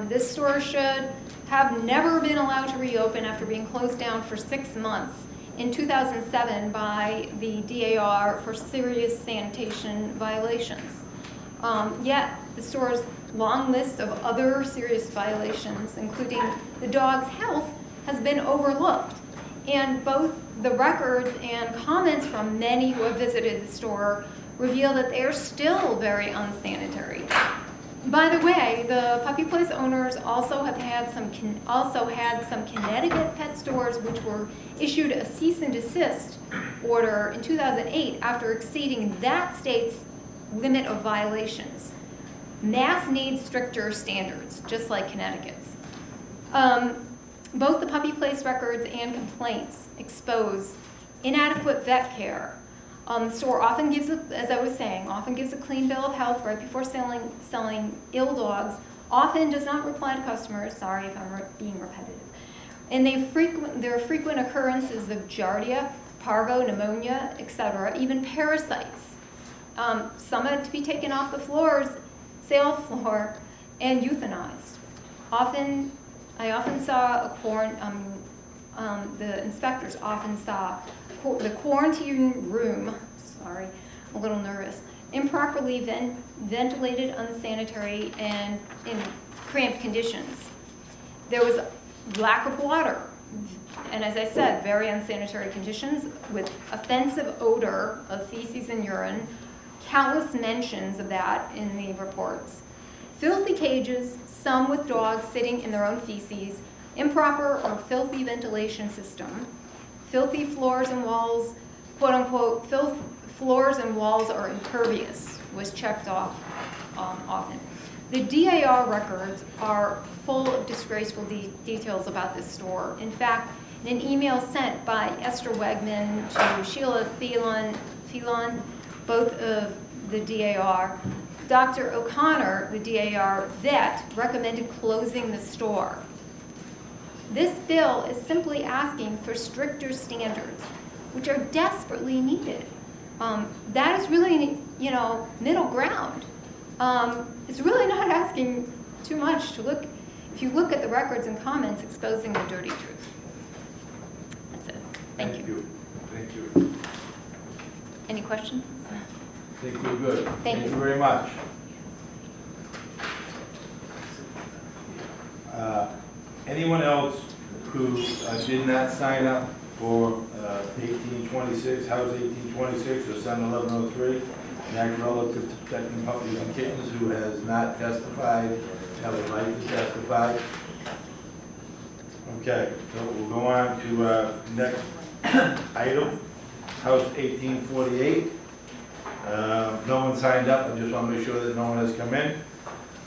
This store should have never been allowed to reopen after being closed down for 6 months in 2007 by the DAR for serious sanitation violations. Yet, the store's long list of other serious violations, including the dog's health, has been overlooked. And both the records and comments from many who have visited the store reveal that they are still very unsanitary. By the way, the puppy place owners also have had some Connecticut pet stores which were issued a cease and desist order in 2008 after exceeding that state's limit of violations. Mass needs stricter standards, just like Connecticut's. Both the puppy place records and complaints expose inadequate vet care. The store often gives, as I was saying, often gives a clean bill of health right before selling ill dogs, often does not reply to customers, sorry if I'm being repetitive. And there are frequent occurrences of giardia, parvo, pneumonia, etc., even parasites. Some had to be taken off the sale floor, and euthanized. I often saw the inspectors often saw the quarantine room, sorry, I'm a little nervous, improperly ventilated, unsanitary, and in cramped conditions. There was lack of water, and as I said, very unsanitary conditions with offensive odor of feces and urine, countless mentions of that in the reports. Filthy cages, some with dogs sitting in their own feces, improper or filthy ventilation system, filthy floors and walls, quote unquote, floors and walls are impervious, was checked off often. The DAR records are full of disgraceful details about this store. In fact, in an email sent by Esther Wegman to Sheila Phelan, both of the DAR, Dr. O'Connor, the DAR vet, recommended closing the store. This bill is simply asking for stricter standards, which are desperately needed. That is really, you know, middle ground. It's really not asking too much to look, if you look at the records and comments exposing the dirty truth. That's it. Thank you. Thank you. Any questions? I think we're good. Thank you very much. Anyone else who did not sign up for 1826, House 1826 or 711103, an act relative to protecting puppies and kittens who has not testified, that would like to testify? Okay, so we'll go on to next item, House 1848. No one signed up. I just want to make sure that no one has come in.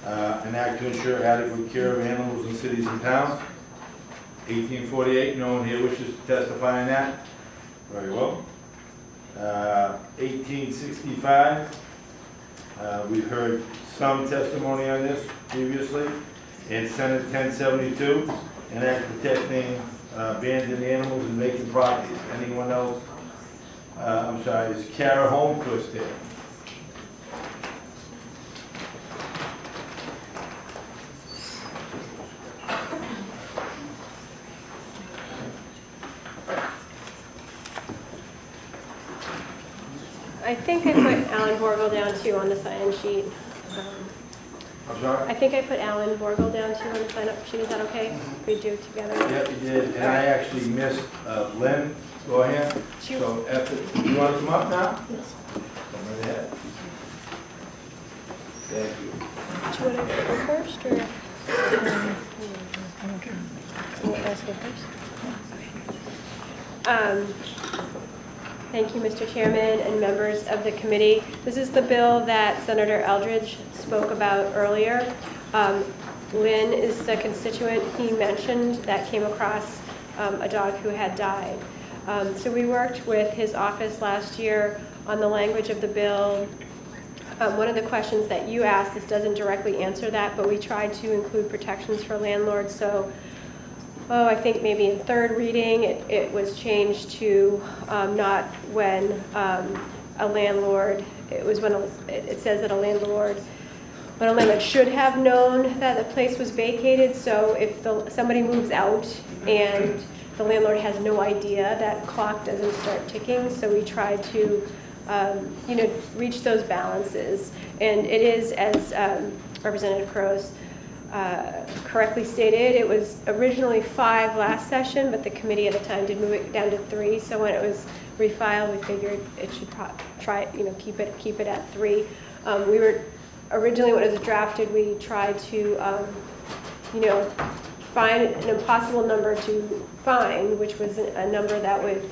An act to ensure adequate care of animals in cities and towns. 1848, no one here wishes to testify on that. Very well. 1865, we've heard some testimony on this previously. And Senate 1072, an act protecting abandoned animals and vacant properties. Anyone else? I'm sorry, is Kara Holmquist here? I think I put Alan Borgel down too on the sign-in sheet. I'm sorry? I think I put Alan Borgel down too on the sign-up sheet. Is that okay? We do it together. Yep, you did, and I actually missed Lynn. Go ahead. So after, you want to come up now? Yes. Come right ahead. Thank you. Do you want to go first, or? You want us to go first? Thank you, Mr. Chairman and members of the committee. This is the bill that Senator Eldridge spoke about earlier. Lynn is the constituent he mentioned that came across a dog who had died. So we worked with his office last year on the language of the bill. One of the questions that you asked, this doesn't directly answer that, but we tried to include protections for landlords. So, I think maybe in third reading, it was changed to not when a landlord, it was when it says that when a landlord should have known that the place was vacated. So if somebody moves out and the landlord has no idea, that clock doesn't start ticking. So we tried to, reach those balances. And it is, as Representative Crowes correctly stated, it was originally 5 last session, but the committee at the time did move it down to 3. So when it was refiled, we figured it should keep it at 3. We were originally, when it was drafted, we tried to find an impossible number to find, which was a number that would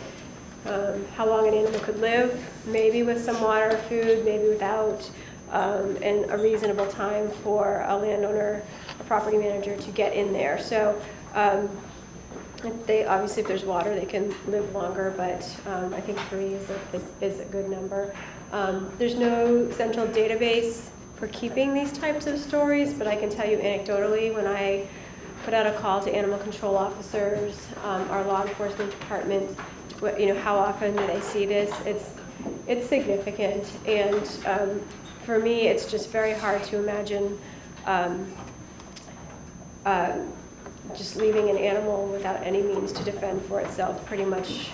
how long an animal could live, maybe with some water or food, maybe without, and a reasonable time for a landowner, a property manager to get in there. So they obviously, if there's water, they can live longer, but I think 3 is a good number. There's no central database for keeping these types of stories, but I can tell you anecdotally, when I put out a call to animal control officers, our law enforcement department, how often do they see this? It's significant, and for me, it's just very hard to imagine just leaving an animal without any means to defend for itself, pretty much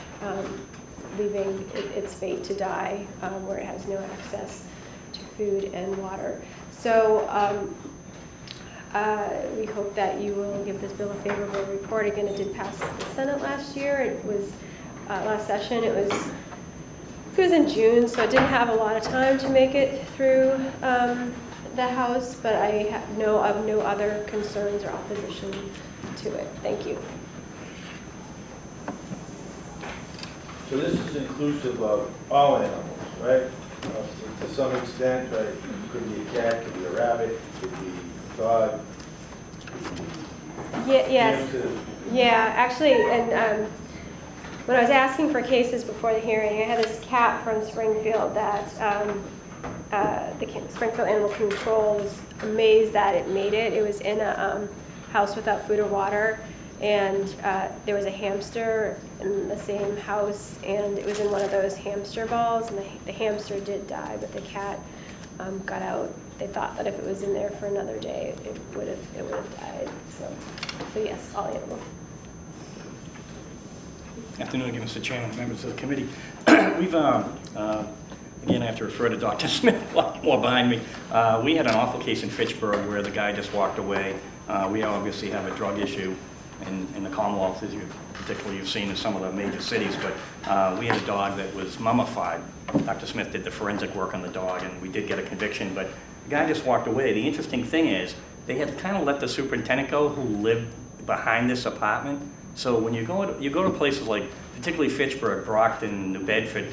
leaving its fate to die where it has no access to food and water. So we hope that you will give this bill a favorable report. Again, it did pass the Senate last year. It was last session. It was in June, so it didn't have a lot of time to make it through the House, but I have no other concerns or opposition to it. Thank you. So this is inclusive of all animals, right? To some extent, right? It could be a cat, could be a rabbit, could be a dog. Yes. Yeah, actually, and when I was asking for cases before the hearing, I had this cat from Springfield that the Springfield Animal Control was amazed that it made it. It was in a house without food or water, and there was a hamster in the same house, and it was in one of those hamster balls, and the hamster did die, but the cat got out. They thought that if it was in there for another day, it would have died. So yes, all animals. Afternoon again, Mr. Chairman, members of the committee. We've, again, I have to refer to Dr. Smith, a lot more behind me. We had an awful case in Fitchburg where the guy just walked away. We obviously have a drug issue in the Commonwealth, as you've seen in some of the major cities, but we had a dog that was mummified. Dr. Smith did the forensic work on the dog, and we did get a conviction, but the guy just walked away. The interesting thing is, they had kind of let the superintendent go who lived behind this apartment. So when you go to places like, particularly Fitchburg, Brockton, New Bedford,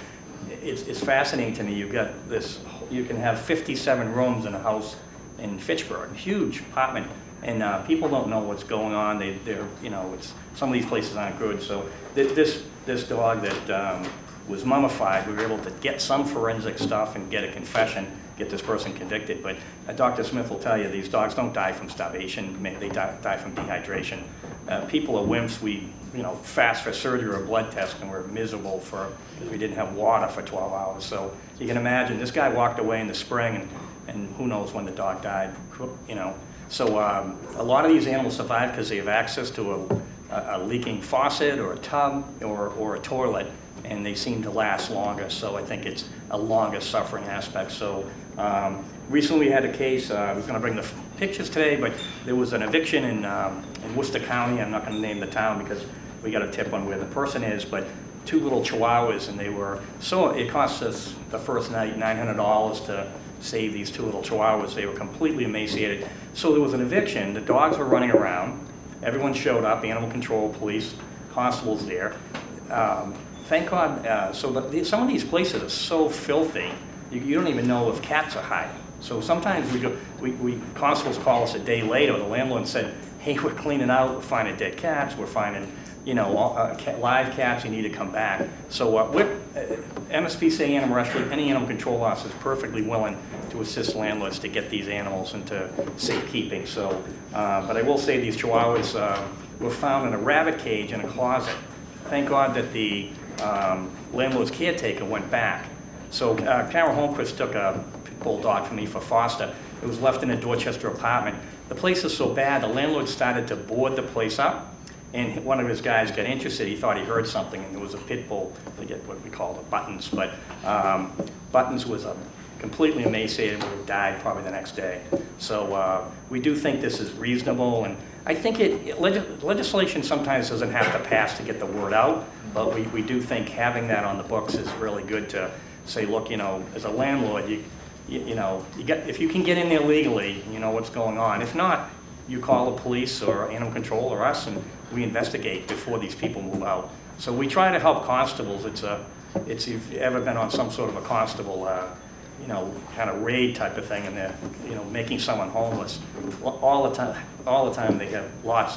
it's fascinating to me. You've got this, you can have 57 rooms in a house in Fitchburg, huge apartment, and people don't know what's going on. Some of these places aren't good. So this dog that was mummified, we were able to get some forensic stuff and get a confession, get this person convicted. But Dr. Smith will tell you these dogs don't die from starvation, they die from dehydration. people are wimps. We, fast for surgery or a blood test, and we're miserable because we didn't have water for 12 hours. So you can imagine, this guy walked away in the spring, and who knows when the dog died, So a lot of these animals survive because they have access to a leaking faucet or a tub or a toilet, and they seem to last longer. So I think it's a longer suffering aspect. So recently we had a case, I was going to bring the pictures today, but there was an eviction in Worcester County. I'm not going to name the town because we got a tip on where the person is, but 2 little chihuahuas, and it cost us the first night $900 to save these 2 little chihuahuas. They were completely emaciated. So there was an eviction. The dogs were running around. Everyone showed up, animal control, police, constables there. Thank God, some of these places are so filthy, you don't even know if cats are hiding. So sometimes constables call us a day later, the landlord said, hey, we're cleaning out, we're finding dead cats, we're finding, live cats, you need to come back. So MSPCA Animal Rescue, any animal control officer is perfectly willing to assist landlords to get these animals into safekeeping. So, but I will say these chihuahuas were found in a rabbit cage in a closet. Thank God that the landlord's caretaker went back. So Carol Holmquist took a pit bull dog from me for foster. It was left in a Dorchester apartment. The place is so bad, the landlord started to board the place up, and one of his guys got interested. He thought he heard something, and there was a pit bull, I forget what we call it, Buttons, but Buttons was completely emaciated and would have died probably the next day. So we do think this is reasonable, and I think legislation sometimes doesn't have to pass to get the word out, but we do think having that on the books is really good to say, look, as a landlord, if you can get in there legally, you know what's going on. If not, you call the police or animal control or us, and we investigate before these people move out. So we try to help constables. If you've ever been on some sort of a constable, kind of raid type of thing, and they're, making someone homeless. All the time they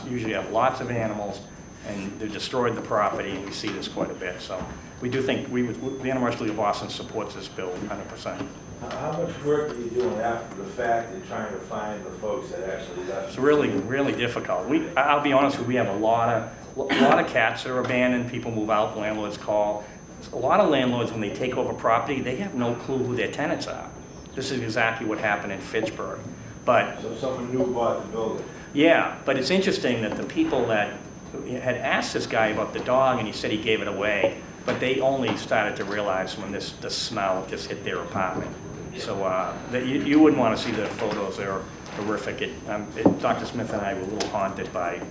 usually have lots of animals, and they've destroyed the property, and we see this quite a bit. So we do think the Animal Rescue League of Boston supports this bill 100%. How much work are you doing after the fact in trying to find the folks that actually left? It's really, really difficult. I'll be honest with you, we have a lot of cats that are abandoned. People move out, landlords call. A lot of landlords, when they take over property, they have no clue who their tenants are. This is exactly what happened in Fitchburg. So someone new bought the building? Yeah, but it's interesting that the people that had asked this guy about the dog, and he said he gave it away, but they only started to realize when the smell just hit their apartment. So you wouldn't want to see the photos. They're horrific. Dr. Smith and I were a little haunted by,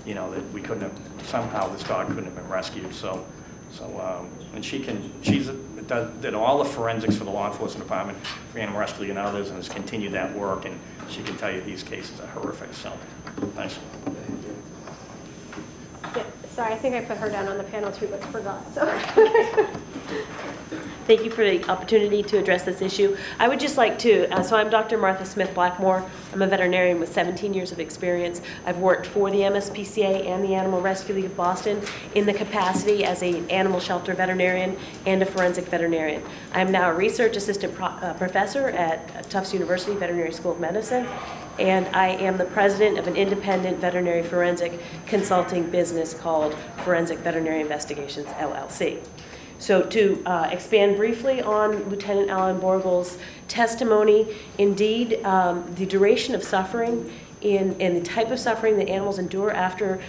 that we couldn't have, somehow this dog couldn't have been rescued. And she did all the forensics for the law enforcement department, for Animal Rescue League and others, and has continued that work, and she can tell you these cases are horrific. So, thanks. Yeah, sorry, I think I put her down on the panel too, but forgot. So. Thank you for the opportunity to address this issue. I would just like to, so I'm Dr. Martha Smith Blackmore. I'm a veterinarian with 17 years of experience. I've worked for the MSPCA and the Animal Rescue League of Boston in the capacity as an animal shelter veterinarian and a forensic veterinarian. I'm now a research assistant professor at Tufts University Veterinary School of Medicine, and I am the president of an independent veterinary forensic consulting business called Forensic Veterinary Investigations, LLC. So to expand briefly on Lieutenant Alan Borgel's testimony, indeed, the duration of suffering and the type of suffering that animals endure after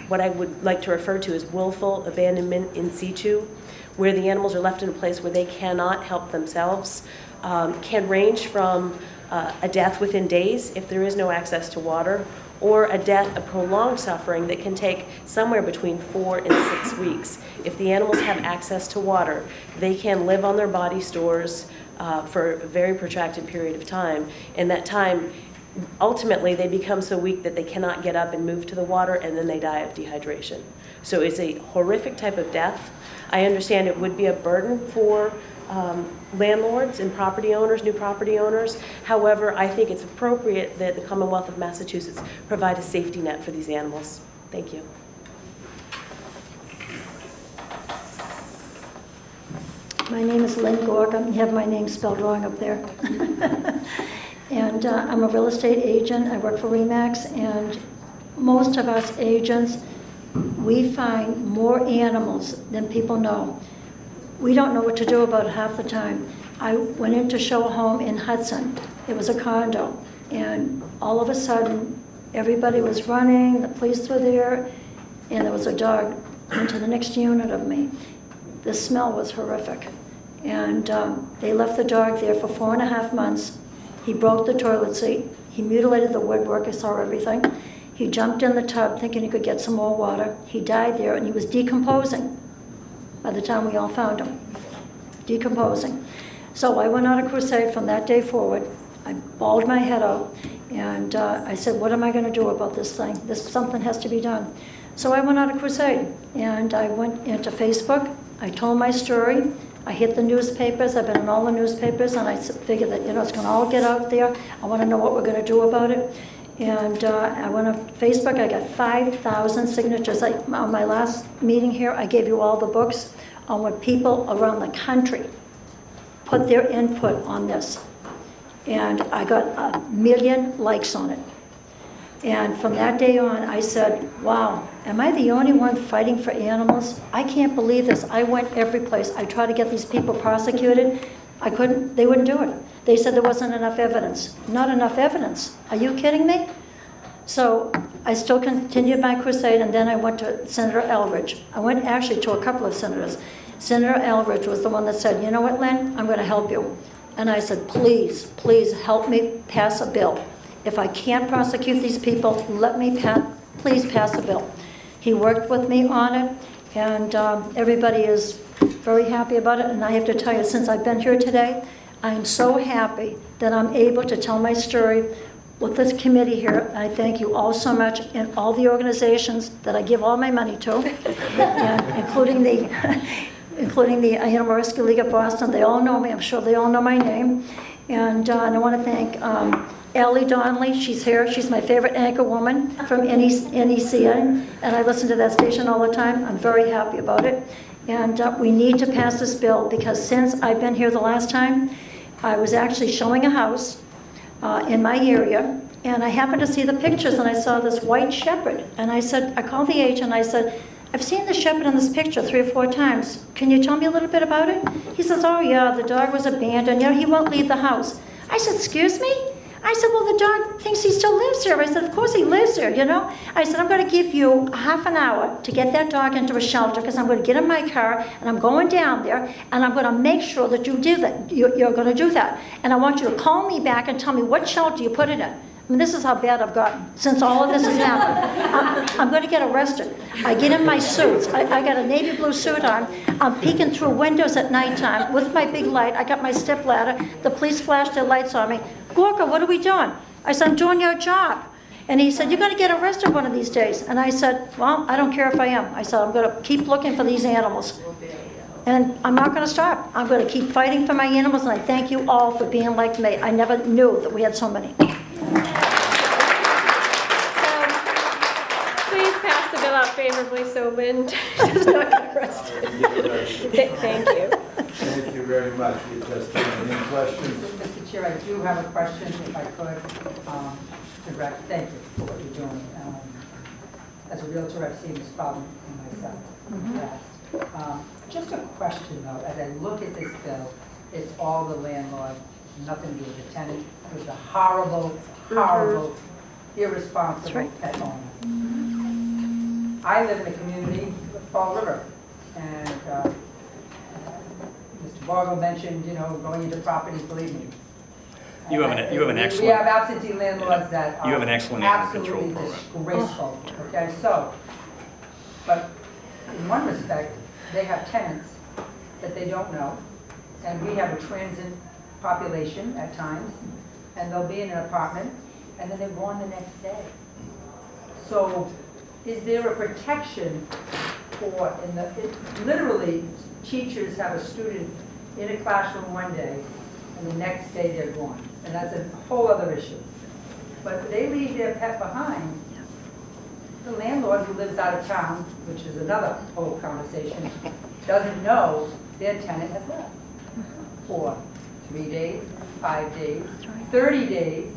what I would like to refer to as willful abandonment in situ, where the animals are left in a place where they cannot help themselves, can range from a death within days if there is no access to water, or a death, a prolonged suffering that can take somewhere between 4 and 6 weeks. If the animals have access to water, they can live on their body stores for a very protracted period of time. And that time, ultimately, they become so weak that they cannot get up and move to the water, and then they die of dehydration. So it's a horrific type of death. I understand it would be a burden for landlords and property owners, new property owners. However, I think it's appropriate that the Commonwealth of Massachusetts provide a safety net for these animals. Thank you. My name is Lynn Gorgon. You have my name spelled wrong up there. And I'm a real estate agent. I work for RE/MAX, and most of us agents, we find more animals than people know. We don't know what to do about it half the time. I went in to show a home in Hudson. It was a condo. And all of a sudden, everybody was running, the police were there, and there was a dog into the next unit of me. The smell was horrific. And they left the dog there for 4.5 months. He broke the toilet seat. He mutilated the woodwork. I saw everything. He jumped in the tub thinking he could get some more water. He died there, and he was decomposing by the time we all found him. Decomposing. So I went on a crusade from that day forward. I bawled my head out, and I said, what am I going to do about this thing? Something has to be done. So I went on a crusade, and I went into Facebook. I told my story. I hit the newspapers. I've been in all the newspapers, and I figured that, it's going to all get out there. I want to know what we're going to do about it. And I went on Facebook. I got 5,000 signatures. On my last meeting here, I gave you all the books on what people around the country put their input on this. And I got 1 million likes on it. And from that day on, I said, wow, am I the only one fighting for animals? I can't believe this. I went every place. I tried to get these people prosecuted. I couldn't, they wouldn't do it. They said there wasn't enough evidence. Not enough evidence. Are you kidding me? So I still continued my crusade, and then I went to Senator Eldridge. I went actually to a couple of senators. Senator Eldridge was the one that said, you know what, Lynn, I'm going to help you. And I said, please, please help me pass a bill. If I can't prosecute these people, let me please pass a bill. He worked with me on it, and everybody is very happy about it. And I have to tell you, since I've been here today, I'm so happy that I'm able to tell my story with this committee here. I thank you all so much, and all the organizations that I give all my money to, and including the Animal Rescue League of Boston. They all know me. I'm sure they all know my name. And I want to thank Ellie Donnelly. She's here. She's my favorite anchor woman from NECN, and I listen to that station all the time. I'm very happy about it. And we need to pass this bill, because since I've been here the last time, I was actually showing a house in my area, and I happened to see the pictures, and I saw this white shepherd. And I called the agent, and I said, I've seen the shepherd in this picture 3 or 4 times. Can you tell me a little bit about it? He says, oh yeah, the dog was abandoned. He won't leave the house. I said, excuse me? I said, well, the dog thinks he still lives here. I said, of course he lives here, I said, I'm going to give you half an hour to get that dog into a shelter, because I'm going to get in my car, and I'm going down there, and I'm going to make sure that you do that. You're going to do that. And I want you to call me back and tell me what shelter you put it in. I mean, this is how bad I've gotten since all of this has happened. I'm going to get arrested. I get in my suits. I got a navy blue suit on. I'm peeking through windows at nighttime with my big light. I got my step ladder. The police flashed their lights on me. Gorka, what are we doing? I said, I'm doing your job. And he said, you're going to get arrested one of these days. And I said, well, I don't care if I am. I said, I'm going to keep looking for these animals. And I'm not going to stop. I'm going to keep fighting for my animals, and I thank you all for being like me. I never knew that we had so many. Favorably, so Lynn does not get arrested. Thank you. Thank you very much. Any questions? Mr. Chair, I do have a question, if I could, direct. Thank you for what you're doing. As a realtor, I've seen this problem in myself in the past. Just a question, though. As I look at this bill, it's all the landlord, nothing to do with the tenant. It was a horrible, horrible, irresponsible pet owner. I live in a community, Fall River, and Mr. Borgo mentioned, going into properties, believe me. You have an excellent. We have absentee landlords that are you have an excellent animal control absolutely program. disgraceful. Okay, so, but in one respect, they have tenants that they don't know, and we have a transient population at times, and they'll be in an apartment, and then they're gone the next day. So, is there a protection for, literally, teachers have a student in a classroom one day, and the next day they're gone. And that's a whole other issue. But they leave their pet behind. The landlord who lives out of town, which is another whole conversation, doesn't know their tenant has left for 3 days, 5 days, 30 days,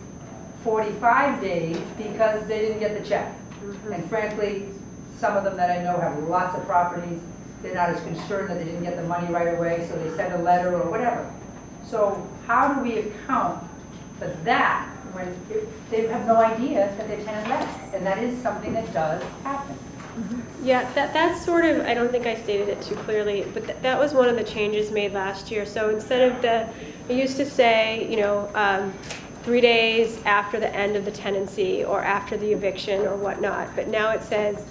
45 days, because they didn't get the check. And frankly, some of them that I know have lots of properties. They're not as concerned that they didn't get the money right away, so they send a letter or whatever. So how do we account for that when they have no idea that their tenant left? And that is something that does happen. Yeah, that's sort of, I don't think I stated it too clearly, but that was one of the changes made last year. So instead of it used to say, 3 days after the end of the tenancy or after the eviction or whatnot, but now it says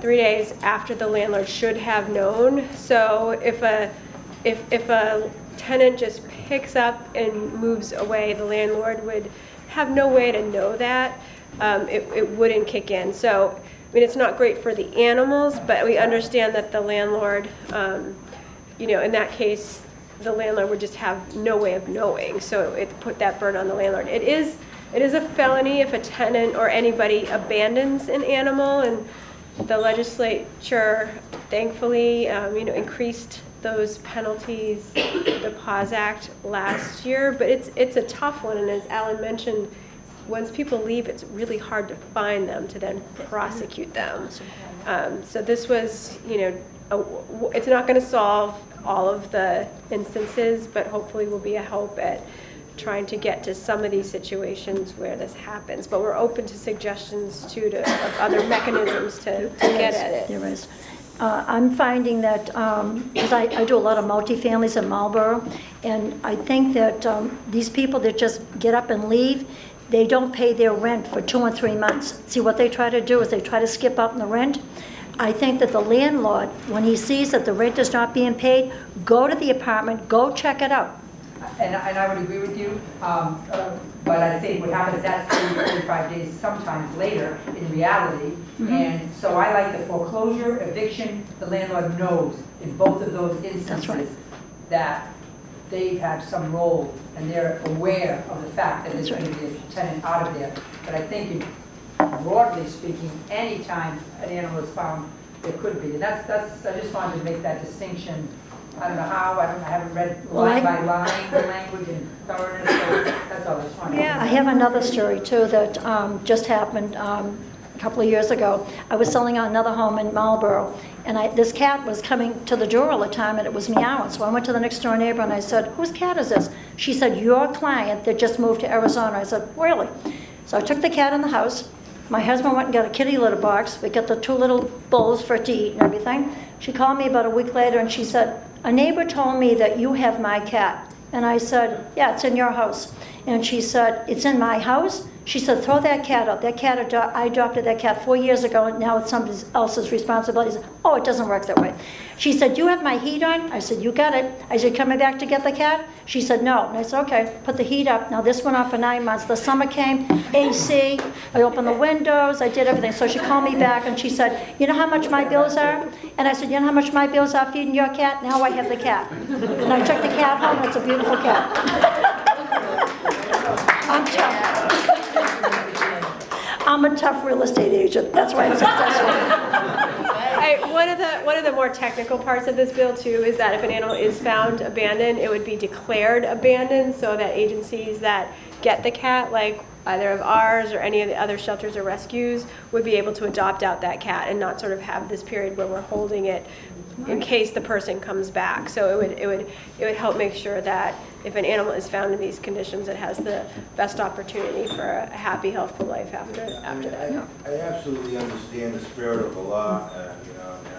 3 days after the landlord should have known. So if a tenant just picks up and moves away, the landlord would have no way to know that. It wouldn't kick in. So, I mean, it's not great for the animals, but we understand that the landlord, in that case, the landlord would just have no way of knowing. So it put that burden on the landlord. It is a felony if a tenant or anybody abandons an animal, and the legislature thankfully, increased those penalties, the PAWS Act last year, but it's a tough one, and as Alan mentioned, once people leave, it's really hard to find them to then prosecute them. So this was, it's not going to solve all of the instances, but hopefully will be a help at trying to get to some of these situations where this happens. But we're open to suggestions too of other mechanisms to get at it. There is. I'm finding that, because I do a lot of multifamilies in Marlboro, and I think that these people that just get up and leave, they don't pay their rent for 2 or 3 months. See, what they try to do is they try to skip out on the rent. I think that the landlord, when he sees that the rent is not being paid, go to the apartment, go check it out. And I would agree with you, but I think what happens, that's 45 days sometimes later in reality. And so I like the foreclosure, eviction, the landlord knows in both of those instances that they have some role and they're aware of the fact that there's going to be a tenant out of there. But I think broadly speaking, anytime an animal is found, there could be. And that's I just wanted to make that distinction. I don't know how, I haven't read line by line the language and thoroughness, so that's all I just wanted to I have another story too that just happened a couple of years ago. I was selling another home in Marlboro, and this cat was coming to the door all the time, and it was meowing. So I went to the next door neighbor and I said, "Whose cat is this?" She said, "Your client that just moved to Arizona." I said, "Really?" So I took the cat in the house. My husband went and got a kitty litter box. We got the 2 little bowls for it to eat and everything. She called me about a week later and she said, "A neighbor told me that you have my cat." And I said, "Yeah, it's in your house." And she said, "It's in my house?" She said, "Throw that cat out. That cat, I adopted that cat 4 years ago, and now it's somebody else's responsibility." I said, "Oh, it doesn't work that way." She said, "You have my heat on?" I said, "You got it." I said, "Coming back to get the cat?" She said, "No." And I said, "Okay, put the heat up." Now this went on for 9 months. The summer came, AC, I opened the windows, I did everything. So she called me back and she said, "You know how much my bills are?" And I said, "You know how much my bills are feeding your cat?" Now I have the cat. And I took the cat home, and it's a beautiful cat. I'm tough. I'm a tough real estate agent. That's why I'm successful. One of the more technical parts of this bill too is that if an animal is found abandoned, it would be declared abandoned, so that agencies that get the cat, like either of ours or any of the other shelters or rescues, would be able to adopt out that cat and not sort of have this period where we're holding it in case the person comes back. So it would help make sure that if an animal is found in these conditions, it has the best opportunity for a happy, healthful life after that. I absolutely understand the spirit of the law, and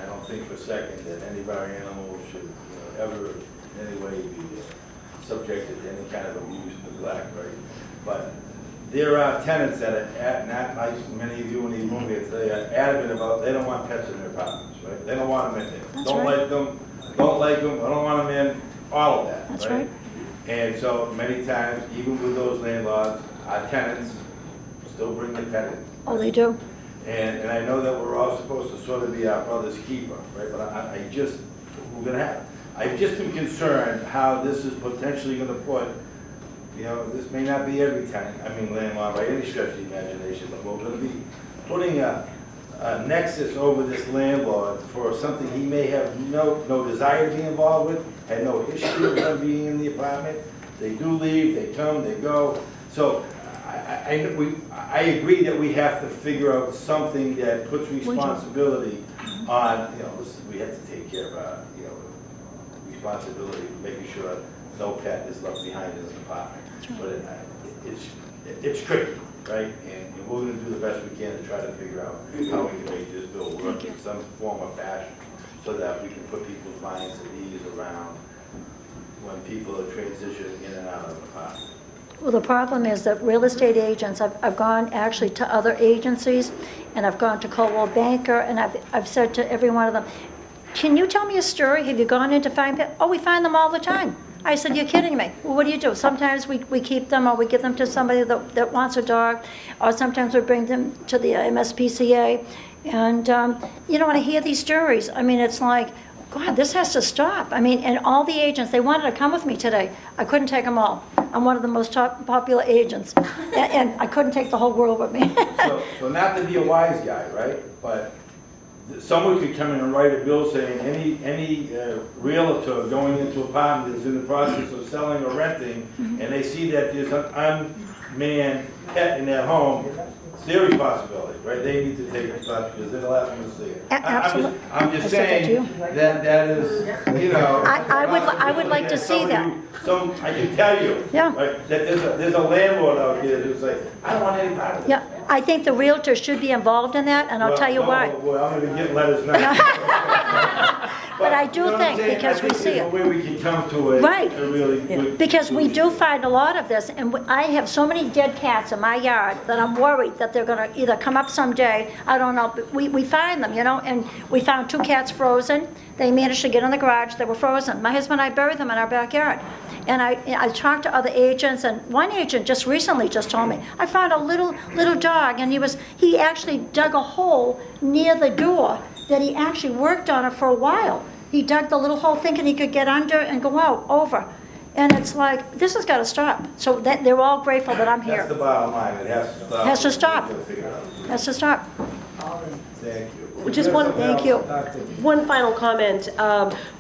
I don't think for a second that any of our animals should ever in any way be subjected to any kind of abuse, neglect, right? But there are tenants that are not like many of you in these rooms, they are adamant about they don't want pets in their apartments, right? They don't want them in there. That's don't right. like them, I don't want them in, all of that. That's right. And so many times, even with those landlords, our tenants still bring the pet in. Oh, they do? And I know that we're all supposed to sort of be our brother's keeper, right? But we're gonna have. I just am concerned how this is potentially gonna put, this may not be every tenant, landlord by any stretch of the imagination, but we're gonna be putting a nexus over this landlord for something he may have no desire to be involved with, had no history of them being in the apartment. They do leave, they come, they go. So I agree that we have to figure out something that puts responsibility on, listen, we have to take care of, responsibility for making sure no pet is left behind in the department. But it's tricky, right? And we're gonna do the best we can to try to figure out how we can make this bill work in some form or fashion so that we can put people's minds at ease around when people are transitioning in and out of the department. Well, the problem is that real estate agents, I've gone actually to other agencies, and I've gone to Coldwell Banker, and I've said to every one of them, can you tell me a story? Have you gone in to find pets? Oh, we find them all the time. I said, you're kidding me. Well, what do? Sometimes we keep them, or we give them to somebody that wants a dog, or sometimes we bring them to the MSPCA. And, when I hear these stories, I mean, it's like, God, this has to stop. I mean, and all the agents, they wanted to come with me today. I couldn't take them all. I'm one of the most popular agents, and I couldn't take the whole world with me. So not to be a wise guy, right? But someone could come in and write a bill saying any realtor going into an apartment is in the process of selling or renting, and they see that there's an unmanned pet in their home, it's their responsibility, right? They need to take it because they're the last one to see it. Absolutely. I'm just saying that is, I would like to see that. So I can tell you, right, that there's a landlord out here who's like, I don't want any part of it. Yeah, I think the realtor should be involved in that, and I'll tell you why. Well, I'm going to get letters now. But I do think, because we see it. Where we can come to a really good. Because we do find a lot of this, and I have so many dead cats in my yard that I'm worried that they're going to either come up someday, I don't know, but we find them, and we found 2 cats frozen. They managed to get in the garage, they were frozen. My husband and I buried them in our backyard. And I talked to other agents, and one agent just recently just told me, I found a little dog, and he actually dug a hole near the door that he actually worked on it for a while. He dug the little hole thinking he could get under and go out, over. And it's like, this has got to stop. So they're all grateful that I'm here. That's the bottom line, it has to stop. Has to stop. Has to stop. Thank you. Just one, thank you. One final comment.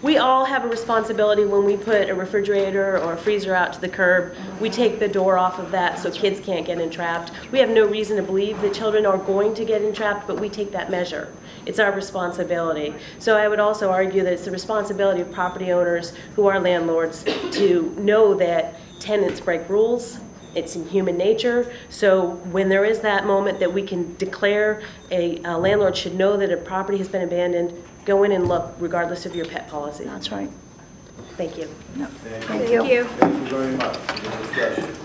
We all have a responsibility when we put a refrigerator or a freezer out to the curb. We take the door off of that so kids can't get entrapped. We have no reason to believe that children are going to get entrapped, but we take that measure. It's our responsibility. So I would also argue that it's the responsibility of property owners who are landlords to know that tenants break rules. It's in human nature. So when there is that moment that we can declare a landlord should know that a property has been abandoned, go in and look regardless of your pet policy. That's right. Thank you. No. Thank you. Thank you very much for the discussion.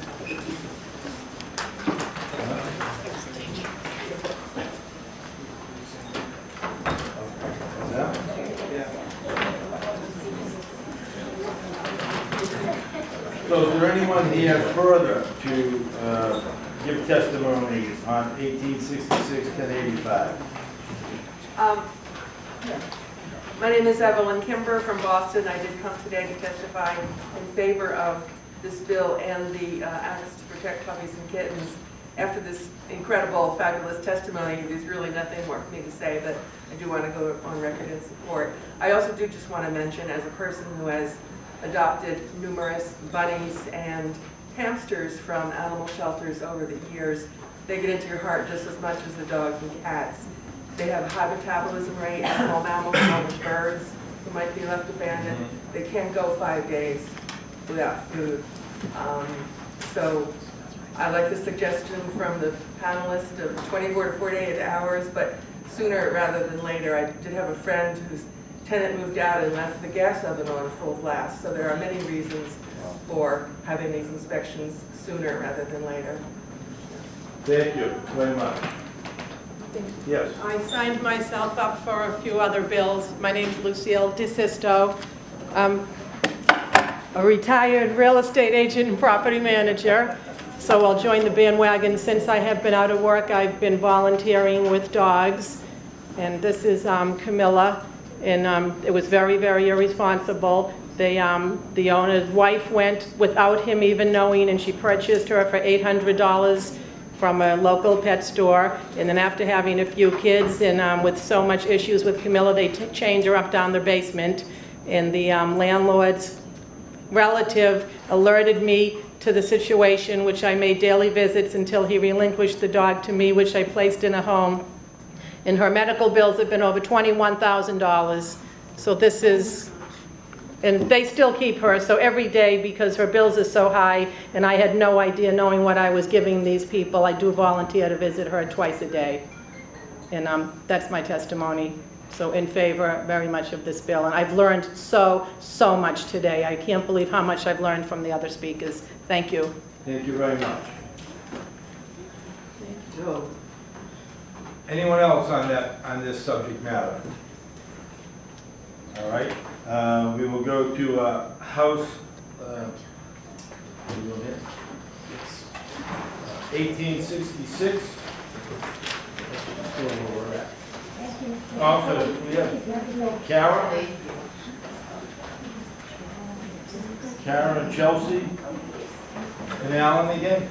So is there anyone here further to give testimony on 1866-1085? My name is Evelyn Kimber from Boston. I did come today to testify in favor of this bill and the acts to protect puppies and kittens. After this incredible, fabulous testimony, there's really nothing more for me to say, but I do want to go on record in support. I also do just want to mention, as a person who has adopted numerous bunnies and hamsters from animal shelters over the years, they get into your heart just as much as the dogs and cats. They have a high metabolism rate, small mammals, small birds who might be left abandoned. They can go 5 days without food. So I like the suggestion from the panelists of 24 to 48 hours, but sooner rather than later. I did have a friend whose tenant moved out and left the gas oven on full blast. So there are many reasons for having these inspections sooner rather than later. Thank you very much. Yes. I signed myself up for a few other bills. My name's Lucille DeSisto. I'm a retired real estate agent and property manager, so I'll join the bandwagon. Since I have been out of work, I've been volunteering with dogs, and this is Camilla, and it was very, very irresponsible. The owner's wife went without him even knowing, and she purchased her for $800 from a local pet store, and then after having a few kids and with so much issues with Camilla, they chained her up down their basement, and the landlord's relative alerted me to the situation, which I made daily visits until he relinquished the dog to me, which I placed in a home. And her medical bills have been over $21,000. So this is, and they still keep her, so every day, because her bills are so high, and I had no idea knowing what I was giving these people, I do volunteer to visit her twice a day. And that's my testimony. So in favor very much of this bill. And I've learned so much today. I can't believe how much I've learned from the other speakers. Thank you. Thank you very much. Anyone else on this subject matter? All right, we will go to House 1866. Also, we have Karen and Chelsea and Alan again.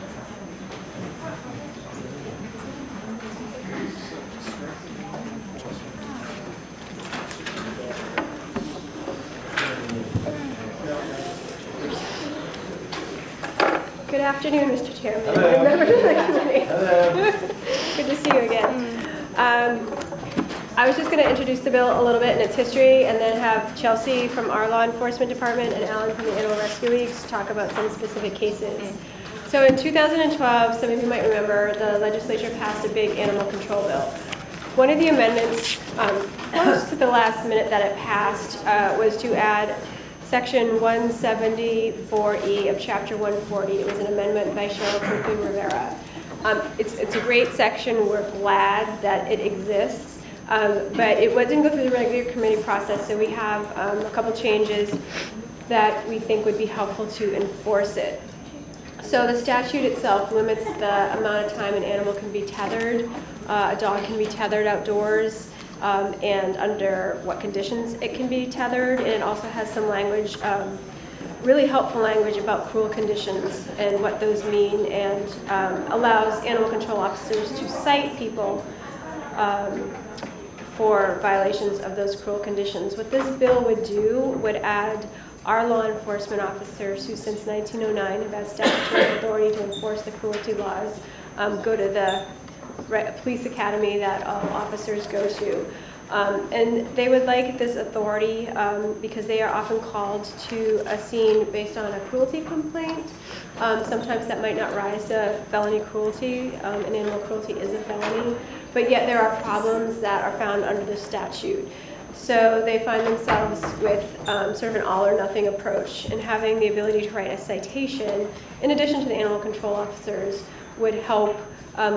Good afternoon, Mr. Chairman. Hello. Members of the committee. Hello. Good to see you again. I was just going to introduce the bill a little bit and its history, and then have Chelsea from our law enforcement department and Alan from the Animal Rescue Leagues talk about some specific cases. So in 2012, some of you might remember, the legislature passed a big animal control bill. One of the amendments, close to the last minute that it passed, was to add Section 174E of Chapter 140. It was an amendment by Cheryl Quigley Rivera. It's a great section. We're glad that it exists, but it didn't go through the regular committee process, so we have a couple changes that we think would be helpful to enforce it. So the statute itself limits the amount of time an animal can be tethered. A dog can be tethered outdoors, and under what conditions it can be tethered, and it also has some language, really helpful language about cruel conditions and what those mean, and allows animal control officers to cite people for violations of those cruel conditions. What this bill would do would add our law enforcement officers, who since 1909 have had statutory authority to enforce the cruelty laws, go to the police academy that all officers go to. And they would like this authority because they are often called to a scene based on a cruelty complaint. Sometimes that might not rise to felony cruelty, and animal cruelty is a felony, but yet there are problems that are found under the statute. So they find themselves with sort of an all or nothing approach, and having the ability to write a citation, in addition to the animal control officers, would help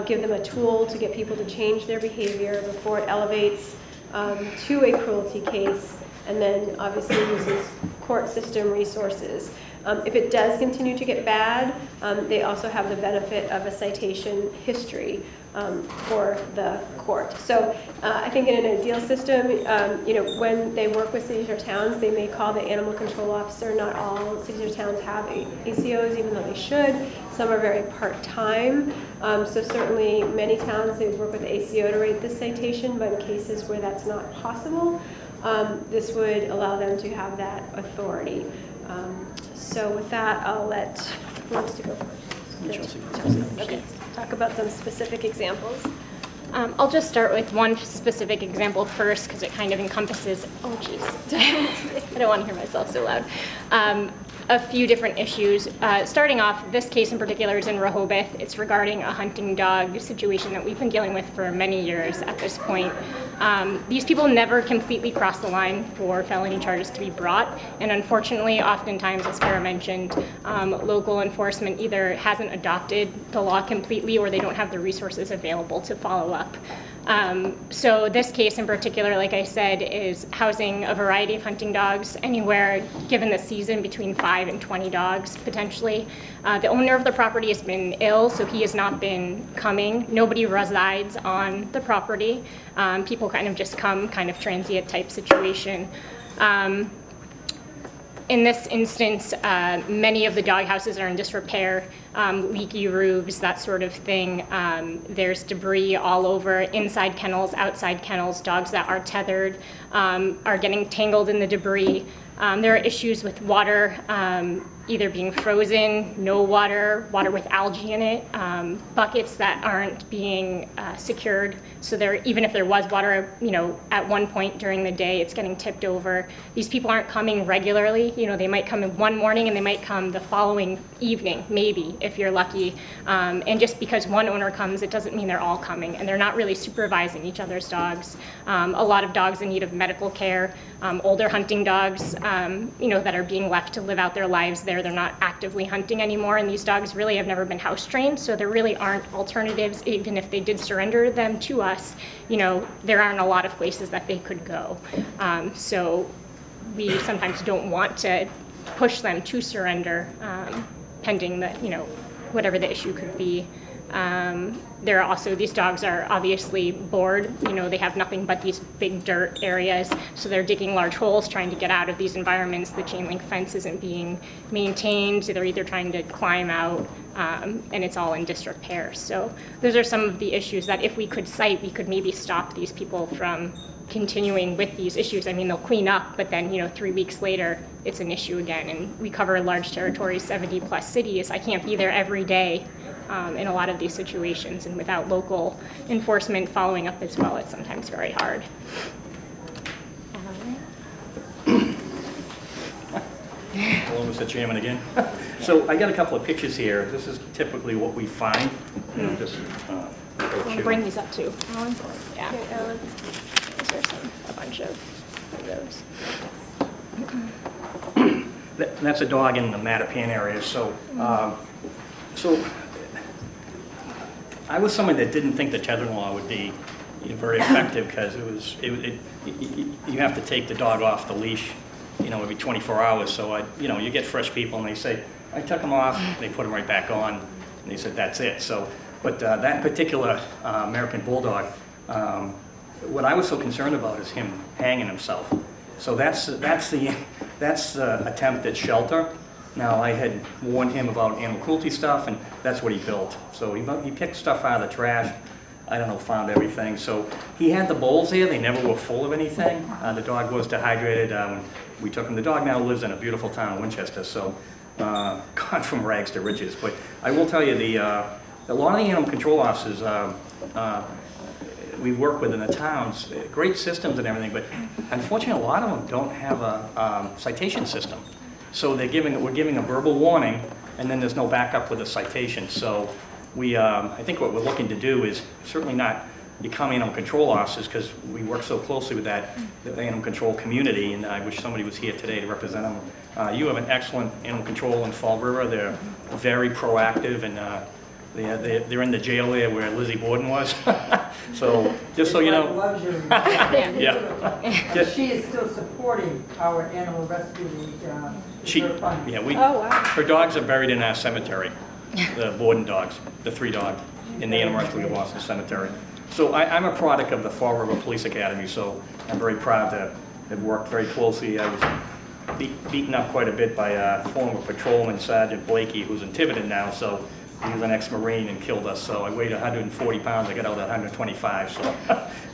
give them a tool to get people to change their behavior before it elevates to a cruelty case, and then obviously uses court system resources. If it does continue to get bad, they also have the benefit of a citation history for the court. So I think in an ideal system, when they work with cities or towns, they may call the animal control officer. Not all cities or towns have ACOs, even though they should. Some are very part-time. So certainly many towns, they would work with the ACO to write this citation, but in cases where that's not possible, this would allow them to have that authority. So with that, I'll let, who wants to go first? Chelsea. Okay, talk about some specific examples. I'll just start with one specific example first, because it kind of encompasses, oh geez, I don't want to hear myself so loud. A few different issues. Starting off, this case in particular is in Rehoboth. It's regarding a hunting dog situation that we've been dealing with for many years at this point. These people never completely cross the line for felony charges to be brought, and unfortunately, oftentimes, as Kara mentioned, local enforcement either hasn't adopted the law completely, or they don't have the resources available to follow up. So this case in particular, like I said, is housing a variety of hunting dogs, anywhere, given the season, between 5 and 20 dogs, potentially. The owner of the property has been ill, so he has not been coming. Nobody resides on the property. People kind of just come, kind of transient type situation. In this instance, many of the dog houses are in disrepair, leaky roofs, that sort of thing. There's debris all over, inside kennels, outside kennels. Dogs that are tethered are getting tangled in the debris. There are issues with water either being frozen, no water, water with algae in it, buckets that aren't being secured. So even if there was water, at one point during the day, it's getting tipped over. These people aren't coming regularly. They might come in one morning and they might come the following evening, maybe, if you're lucky. And just because one owner comes, it doesn't mean they're all coming. And they're not really supervising each other's dogs. A lot of dogs in need of medical care, older hunting dogs, that are being left to live out their lives there. They're not actively hunting anymore, and these dogs really have never been house trained, so there really aren't alternatives. Even if they did surrender them to us, there aren't a lot of places that they could go. So we sometimes don't want to push them to surrender, pending the, whatever the issue could be. There are also, these dogs are obviously bored, they have nothing but these big dirt areas, so they're digging large holes trying to get out of these environments. The chain link fence isn't being maintained, so they're either trying to climb out, and it's all in disrepair. So those are some of the issues that if we could cite, we could maybe stop these people from continuing with these issues. I mean, they'll clean up, but then, 3 weeks later, it's an issue again. And we cover large territories, 70 plus cities. I can't be there every day in a lot of these situations, and without local enforcement following up as well, it's sometimes very hard. Hello, Mr. Chairman again. So I got a couple of pictures here. This is typically what we find. Just, I'll bring these up too, Alan. Yeah. Okay, Alan. Those are a bunch of those. That's a dog in the Mattapan area. So, I was someone that didn't think the tethering law would be very effective, because you have to take the dog off the leash, every 24 hours. So you get fresh people and they say, I took them off, they put them right back on, and they said that's it. So, but that particular American Bulldog, what I was so concerned about is him hanging himself. So that's the attempt at shelter. Now, I had warned him about animal cruelty stuff, and that's what he built. So he picked stuff out of the trash, found everything. So he had the bowls here. They never were full of anything. The dog was dehydrated. We took him. The dog now lives in a beautiful town of Winchester, so gone from rags to riches. But I will tell you, a lot of the animal control officers we work with in the towns, great systems and everything, but unfortunately a lot of them don't have a citation system. So we're giving a verbal warning, and then there's no backup with a citation. So I think what we're looking to do is certainly not become animal control officers, because we work so closely with the animal control community, and I wish somebody was here today to represent them. You have an excellent animal control in Fall River. They're very proactive, and they're in the jail there where Lizzie Borden was. So just so you know. Yeah. She is still supporting our animal rescue fund. Her dogs are buried in our cemetery, the Borden dogs, the 3 dogs in the Animal Rescue of Boston Cemetery. So I'm a product of the Fall River Police Academy, so I'm very proud to have worked very closely. I was beaten up quite a bit by a former patrolman, Sergeant Blakey, who's in Tiverton now, so he was an ex-Marine and killed us. So I weighed 140 pounds, I got out at 125, so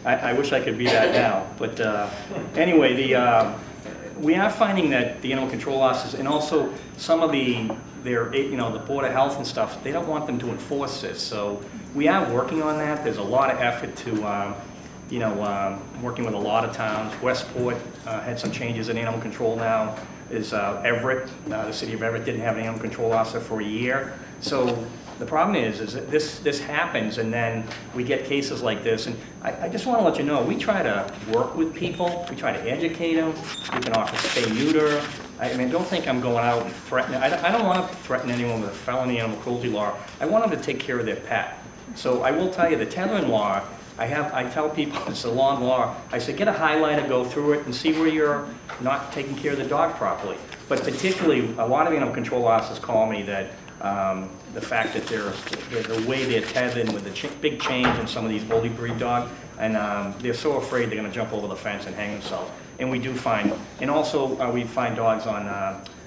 I wish I could be that now. But anyway, we are finding that the animal control officers, and also some of the Board of Health and stuff, they don't want them to enforce this. So we are working on that. There's a lot of effort to, working with a lot of towns. Westport had some changes in animal control now. Is Everett, the city of Everett didn't have an animal control officer for a year. So the problem is that this happens, and then we get cases like this. And I just want to let you know, we try to work with people. We try to educate them. We can offer spay neuter. I mean, don't think I'm going out and threatening. I don't want to threaten anyone with a felony animal cruelty law. I want them to take care of their pet. So I will tell you, the tethering law, I tell people it's a long law. I say, get a highlighter, go through it, and see where you're not taking care of the dog properly. But particularly, a lot of animal control officers call me that the fact that the way they're tethered with the big chains in some of these bully breed dogs, and they're so afraid they're going to jump over the fence and hang themselves. And we do find, and also we find dogs on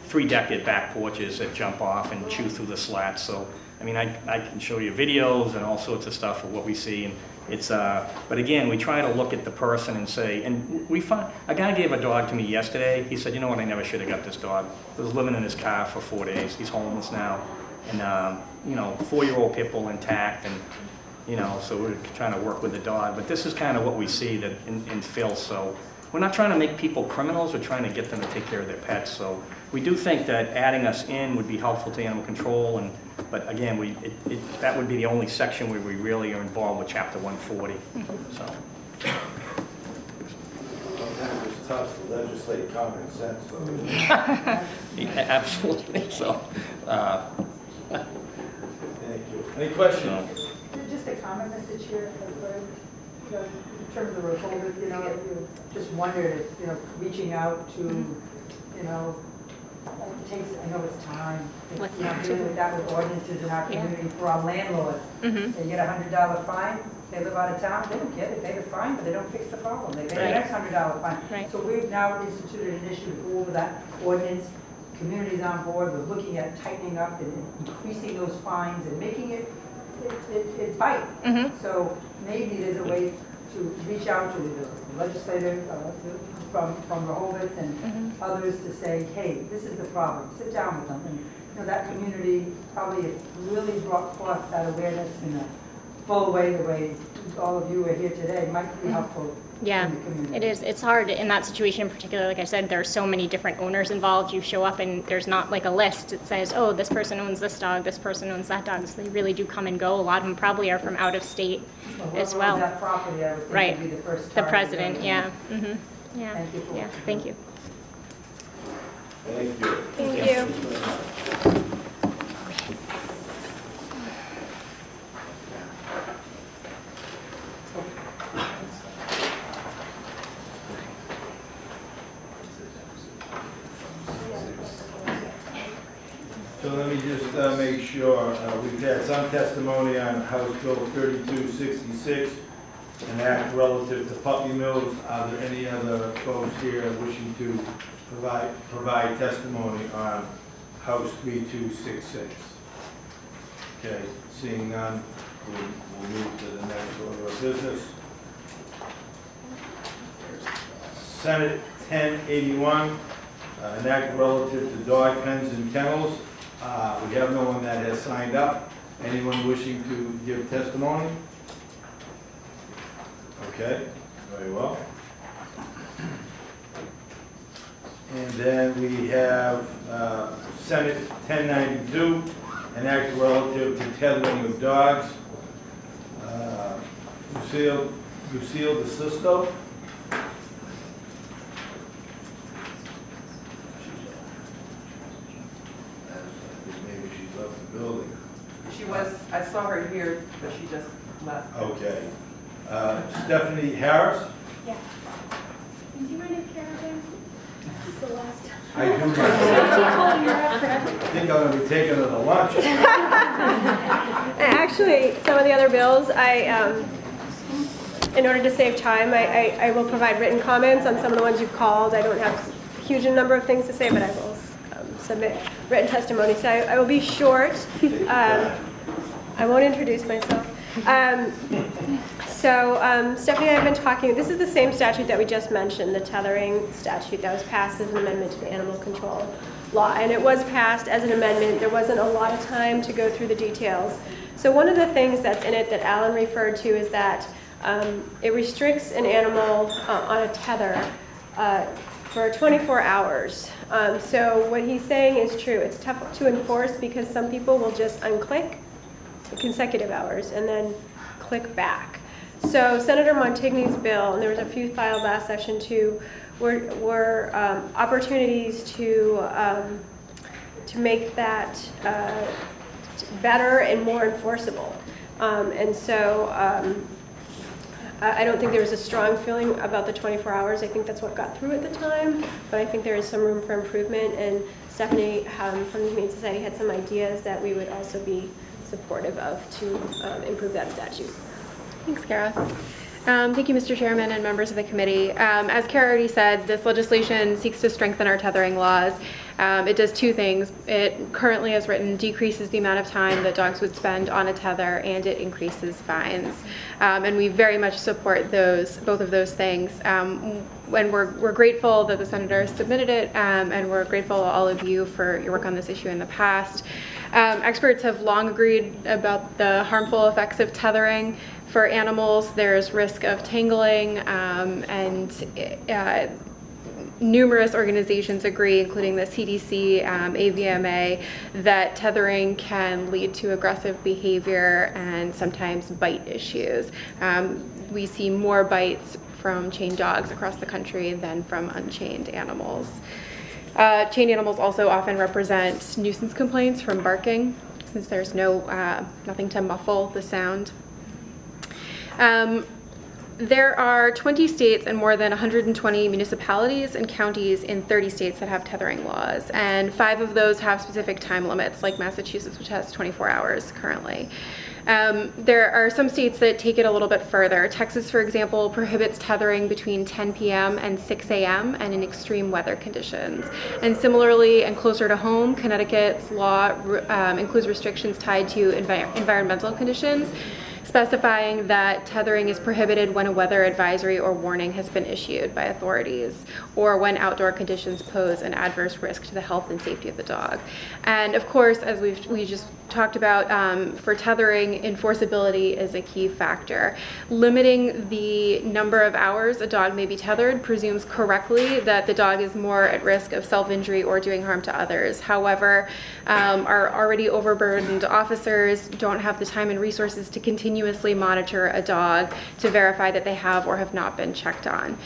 3-decker back porches that jump off and chew through the slats. So I mean, I can show you videos and all sorts of stuff of what we see, and it's, but again, we try to look at the person and say, and we find, a guy gave a dog to me yesterday. He said, you know what, I never should have got this dog. He was living in his car for 4 days. He's homeless now. And, you know, 4-year-old pit bull intact, and, you know, so we're trying to work with the dog. But this is kind of what we see that in Phil, so we're not trying to make people criminals, we're trying to get them to take care of their pets. So we do think that adding us in would be helpful to animal control, and but again, that would be the only section where we really are involved with Chapter 140. So. Sometimes it's tough to legislate common sense, though. Yeah, absolutely. So, thank you. Any questions? Just a comment, Mr. Chair, you know, in terms of Rehoboth, you know, you just wondered if, you know, reaching out to, you know, it takes, I know it's time, you know, dealing with that with ordinances in our community for our landlords. They get a $100 fine, they live out of town, they don't care, they pay the fine, but they don't fix the problem. They pay the next $100 fine. So we've now instituted an issue to go over that ordinance. Community's on board, we're looking at tightening up and increasing those fines and making it bite. So maybe there's a way to reach out to the legislator from Rehoboth and others to say, hey, this is the problem. Sit down with them. And you know, that community probably really brought forth that awareness in a full way, the way all of you are here today, might be helpful. Yeah, it is. It's hard in that situation in particular. Like I said, there are so many different owners involved. You show up and there's not like a list that says, oh, this person owns this dog, this person owns that dog. So they really do come and go. A lot of them probably are from out of state as well. That property, I would think right. would be the first the target. president, yeah. Yeah. Thank you. Yeah, thank you. Thank you. Thank you. So let me just make sure, we've had some testimony on House Bill 2266, an act relative to puppy mills. Are there any other folks here wishing to provide testimony on House 3266? Okay, seeing none, we'll move to the next order of business. Senate 1081, an act relative to dog pens and kennels. We have no one that has signed up. Anyone wishing to give testimony? Okay, very well. And then we have Senate 1092, an act relative to tethering of dogs. Lucille DeSisto. Building. She was, I saw her here, but she just left. Okay. Stephanie Harris? Yeah. Did you mind if Kara did? This is the last time. I think I'm going to be taking her to lunch. Actually, some of the other bills, in order to save time, I will provide written comments on some of the ones you've called. I don't have a huge number of things to say, but I will submit written testimony. So I will be short. I won't introduce myself. Stephanie and I have been talking, this is the same statute that we just mentioned, the tethering statute that was passed as an amendment to the animal control law. And it was passed as an amendment. There wasn't a lot of time to go through the details. So one of the things that's in it that Alan referred to is that it restricts an animal on a tether for 24 hours. So what he's saying is true. It's tough to enforce because some people will just unclick consecutive hours and then click back. So Senator Montigny's bill, and there was a few filed last session too, were opportunities to make that better and more enforceable. I don't think there was a strong feeling about the 24 hours. I think that's what got through at the time, but I think there is some room for improvement, and Stephanie from the Humane Society had some ideas that we would also be supportive of to improve that statute. Thanks, Kara. Thank you, Mr. Chairman and members of the committee. As Kara already said, this legislation seeks to strengthen our tethering laws. It does two things. It currently, as written, decreases the amount of time that dogs would spend on a tether, and it increases fines. And we very much support both of those things. And we're grateful that the senators submitted it, and we're grateful to all of you for your work on this issue in the past. Experts have long agreed about the harmful effects of tethering for animals. There's risk of tangling, and numerous organizations agree, including the CDC, AVMA, that tethering can lead to aggressive behavior and sometimes bite issues. We see more bites from chained dogs across the country than from unchained animals. Chained animals also often represent nuisance complaints from barking, since there's nothing to muffle the sound. There are 20 states and more than 120 municipalities and counties in 30 states that have tethering laws, and 5 of those have specific time limits, like Massachusetts, which has 24 hours currently. There are some states that take it a little bit further. Texas, for example, prohibits tethering between 10 p.m. and 6 a.m. and in extreme weather conditions. And similarly, and closer to home, Connecticut's law includes restrictions tied to environmental conditions, specifying that tethering is prohibited when a weather advisory or warning has been issued by authorities, or when outdoor conditions pose an adverse risk to the health and safety of the dog. And of course, as we just talked about, for tethering, enforceability is a key factor. Limiting the number of hours a dog may be tethered presumes correctly that the dog is more at risk of self-injury or doing harm to others. However, our already overburdened officers don't have the time and resources to continuously monitor a dog to verify that they have or have not been checked on.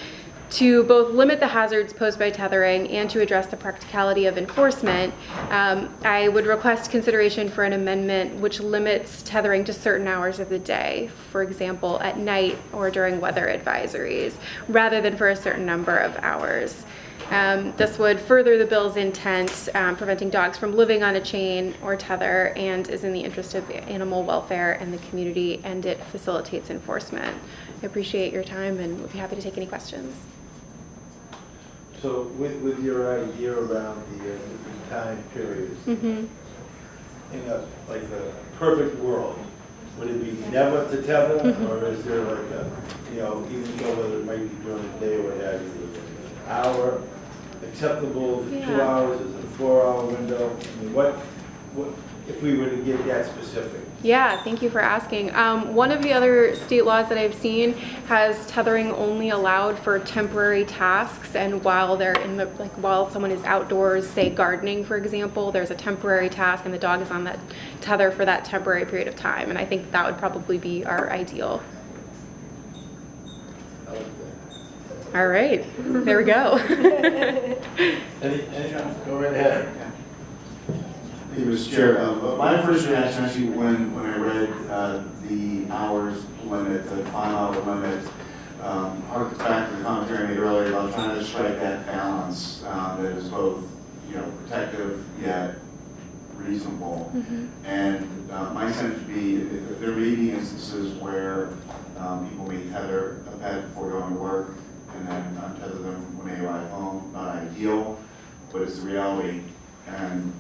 To both limit the hazards posed by tethering and to address the practicality of enforcement, I would request consideration for an amendment which limits tethering to certain hours of the day, for example, at night or during weather advisories, rather than for a certain number of hours. This would further the bill's intent, preventing dogs from living on a chain or tether, and is in the interest of animal welfare and the community, and it facilitates enforcement. I appreciate your time and would be happy to take any questions. So with your idea around the time periods, in a perfect world, would it be never to tether, or is there like a, even though whether it might be during the day or what have you, an hour acceptable, 2 hours, is it a 4-hour window? I mean, what if we were to get that specific? Yeah, thank you for asking. One of the other state laws that I've seen has tethering only allowed for temporary tasks, and while they're while someone is outdoors, say gardening, for example, there's a temporary task and the dog is on that tether for that temporary period of time, and I think that would probably be our ideal. All right, there we go. Go right ahead. Thank you, Mr. Chair. My first reaction actually when I read the hours limit, the 5-hour limit, harkens back to the commentary I made earlier about trying to strike that balance that is both, protective yet reasonable. And my sense would be there may be instances where people may tether a pet before going to work and then untether them when they arrive home. Not ideal, but it's the reality. And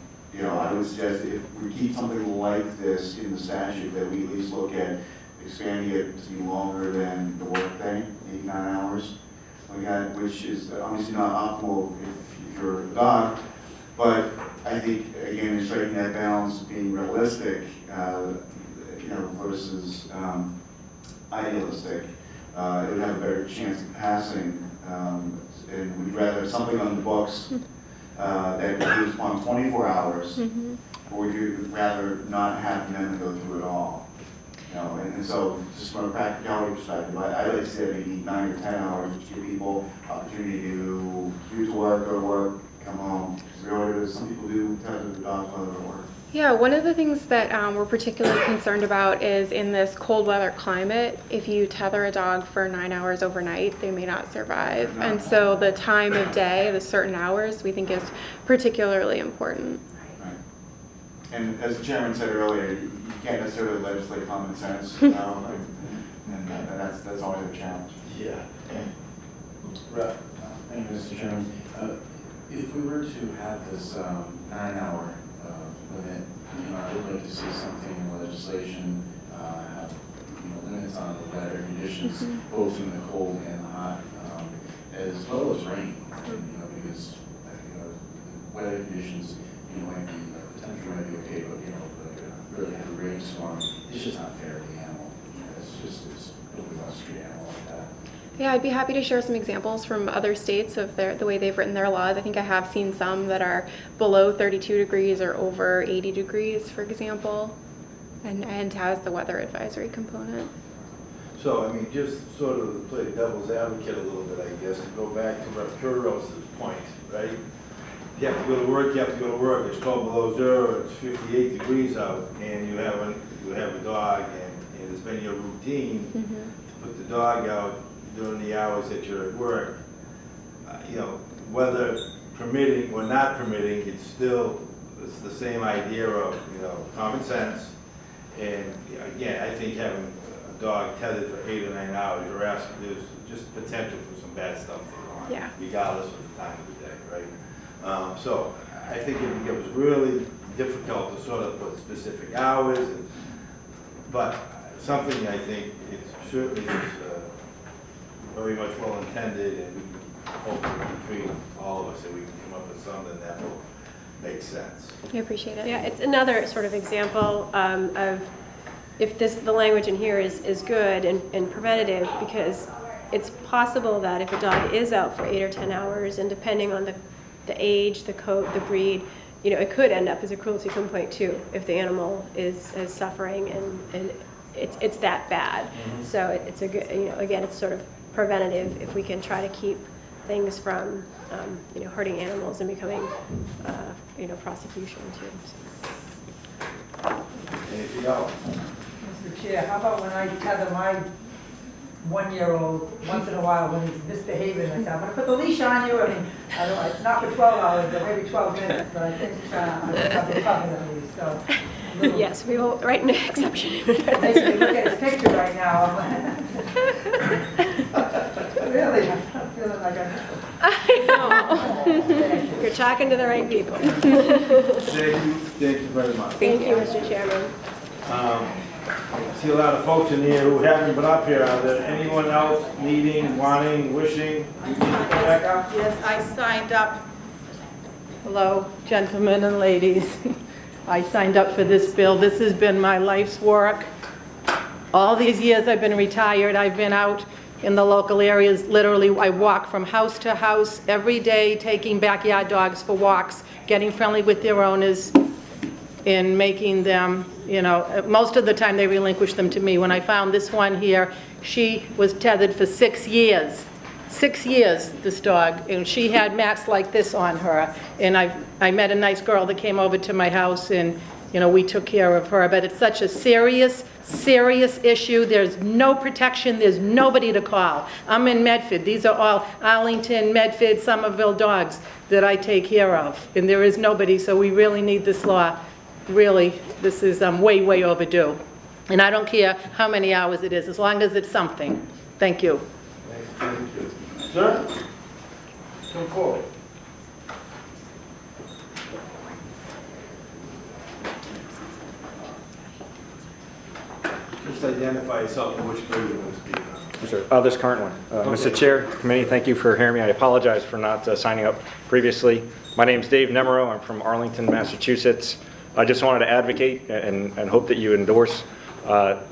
I would suggest if we keep something like this in the statute, that we at least look at expanding it to be longer than the work day, 8-9 hours, which is obviously not optimal if you're a dog. But I think, again, in striking that balance, being realistic, versus idealistic, it would have a better chance of passing. And we'd rather have something on the books that goes upon 24 hours, or would you rather not have them go through it all? And so, just from a practicality perspective, I like to say maybe 9 or 10 hours to give people opportunity to do to work, go to work, come home. Some people do tether their dogs while they're at work. Yeah, one of the things that we're particularly concerned about is in this cold weather climate, if you tether a dog for 9 hours overnight, they may not survive. And so the time of day, the certain hours, we think is particularly important. Right. And as the chairman said earlier, you can't necessarily legislate common sense. And and that's always a challenge. Yeah. Right. Thank you, Mr. Chairman. If we were to have this 9-hour limit, I would like to see something in the legislation have limits on the weather conditions, both in the cold and the hot, as well as rain. Because weather conditions, might be potentially might be okay, but like a really heavy rainstorm, it's just not fair to the animal. It's really about a street animal like that. Yeah, I'd be happy to share some examples from other states of the way they've written their laws. I think I have seen some that are below 32 degrees or over 80 degrees, for example, and has the weather advisory component. So, I mean, just sort of to play devil's advocate a little bit, I guess, to go back to Kuros' point, right? You have to go to work, it's cold below zero, it's 58 degrees out, and you have a dog, and it's been your routine to put the dog out during the hours that you're at work. Whether permitting or not permitting, it's the same idea of, common sense. And again, I think having a dog tethered for 8 or 9 hours, there's just potential for some bad stuff to go on, regardless of the time of the day, right? So I think it becomes really difficult to sort of put specific hours, but something I think it's certainly very much well intended, and we can hope between all of us that we can come up with something that will make sense. I appreciate it. Yeah, it's another sort of example of if the language in here is good and preventative, because it's possible that if a dog is out for 8 or 10 hours, and depending on the age, the coat, the breed, it could end up as a cruelty complaint too, if the animal is suffering and it's that bad. So it's a good, again, it's sort of preventative if we can try to keep things from, hurting animals and becoming, prosecution too. Anything else? Mr. Chair, how about when I tether my 1-year-old once in a while when he's misbehaving, I say, I'm going to put the leash on you. I mean, it's not for 12 hours, but maybe 12 minutes, but I think I'm going to have to cover at least. So, yes, we will write an exception. Basically, look at his picture right now. Really, I'm feeling like I know. You're talking to the right people. Thank you very much. Thank you, Mr. Chairman. I see a lot of folks in here who haven't been up here. Are there anyone else needing, wanting, wishing? Yes, I signed up. Hello, gentlemen and ladies. I signed up for this bill. This has been my life's work. All these years I've been retired, I've been out in the local areas. Literally, I walk from house to house every day, taking backyard dogs for walks, getting friendly with their owners, and making them, most of the time they relinquish them to me. When I found this one here, she was tethered for 6 years. 6 years, this dog, and she had mats like this on her. And I met a nice girl that came over to my house, and we took care of her. But it's such a serious issue. There's no protection. There's nobody to call. I'm in Medford. These are all Arlington, Medford, Somerville dogs that I take care of. And there is nobody, so we really need this law. Really, this is way overdue. And I don't care how many hours it is, as long as it's something. Thank you. Thank you. Sir, come forward. Just identify yourself and which bill you want to speak on. Sure. This current one. Okay. Mr. Chair, committee, thank you for hearing me. I apologize for not signing up previously. My name is Dave Nemero. I'm from Arlington, Massachusetts. I just wanted to advocate and hope that you endorse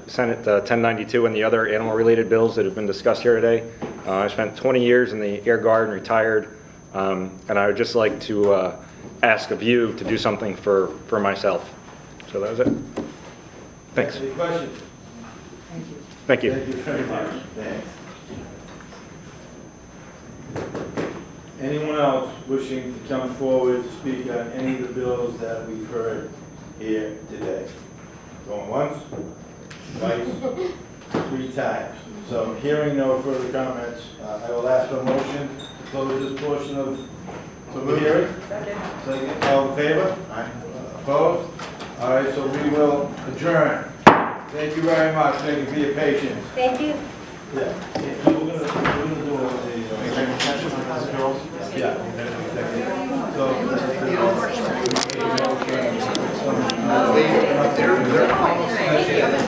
Senate 1092 and the other animal-related bills that have been discussed here today. I spent 20 years in the Air Guard and retired, and I would just like to ask of you to do something for myself. So that was it. Thanks. Any questions? Thank you. Thank you very much. Thanks. Anyone else wishing to come forward to speak on any of the bills that we've heard here today? Going once, twice, 3 times. So hearing no further comments, I will ask for a motion to close this portion of the hearing. Second. All in favor? Aye. Opposed? All right, so we will adjourn. Thank you very much. Thank you for your patience. Thank you. Yeah. We're gonna do a, yeah. So,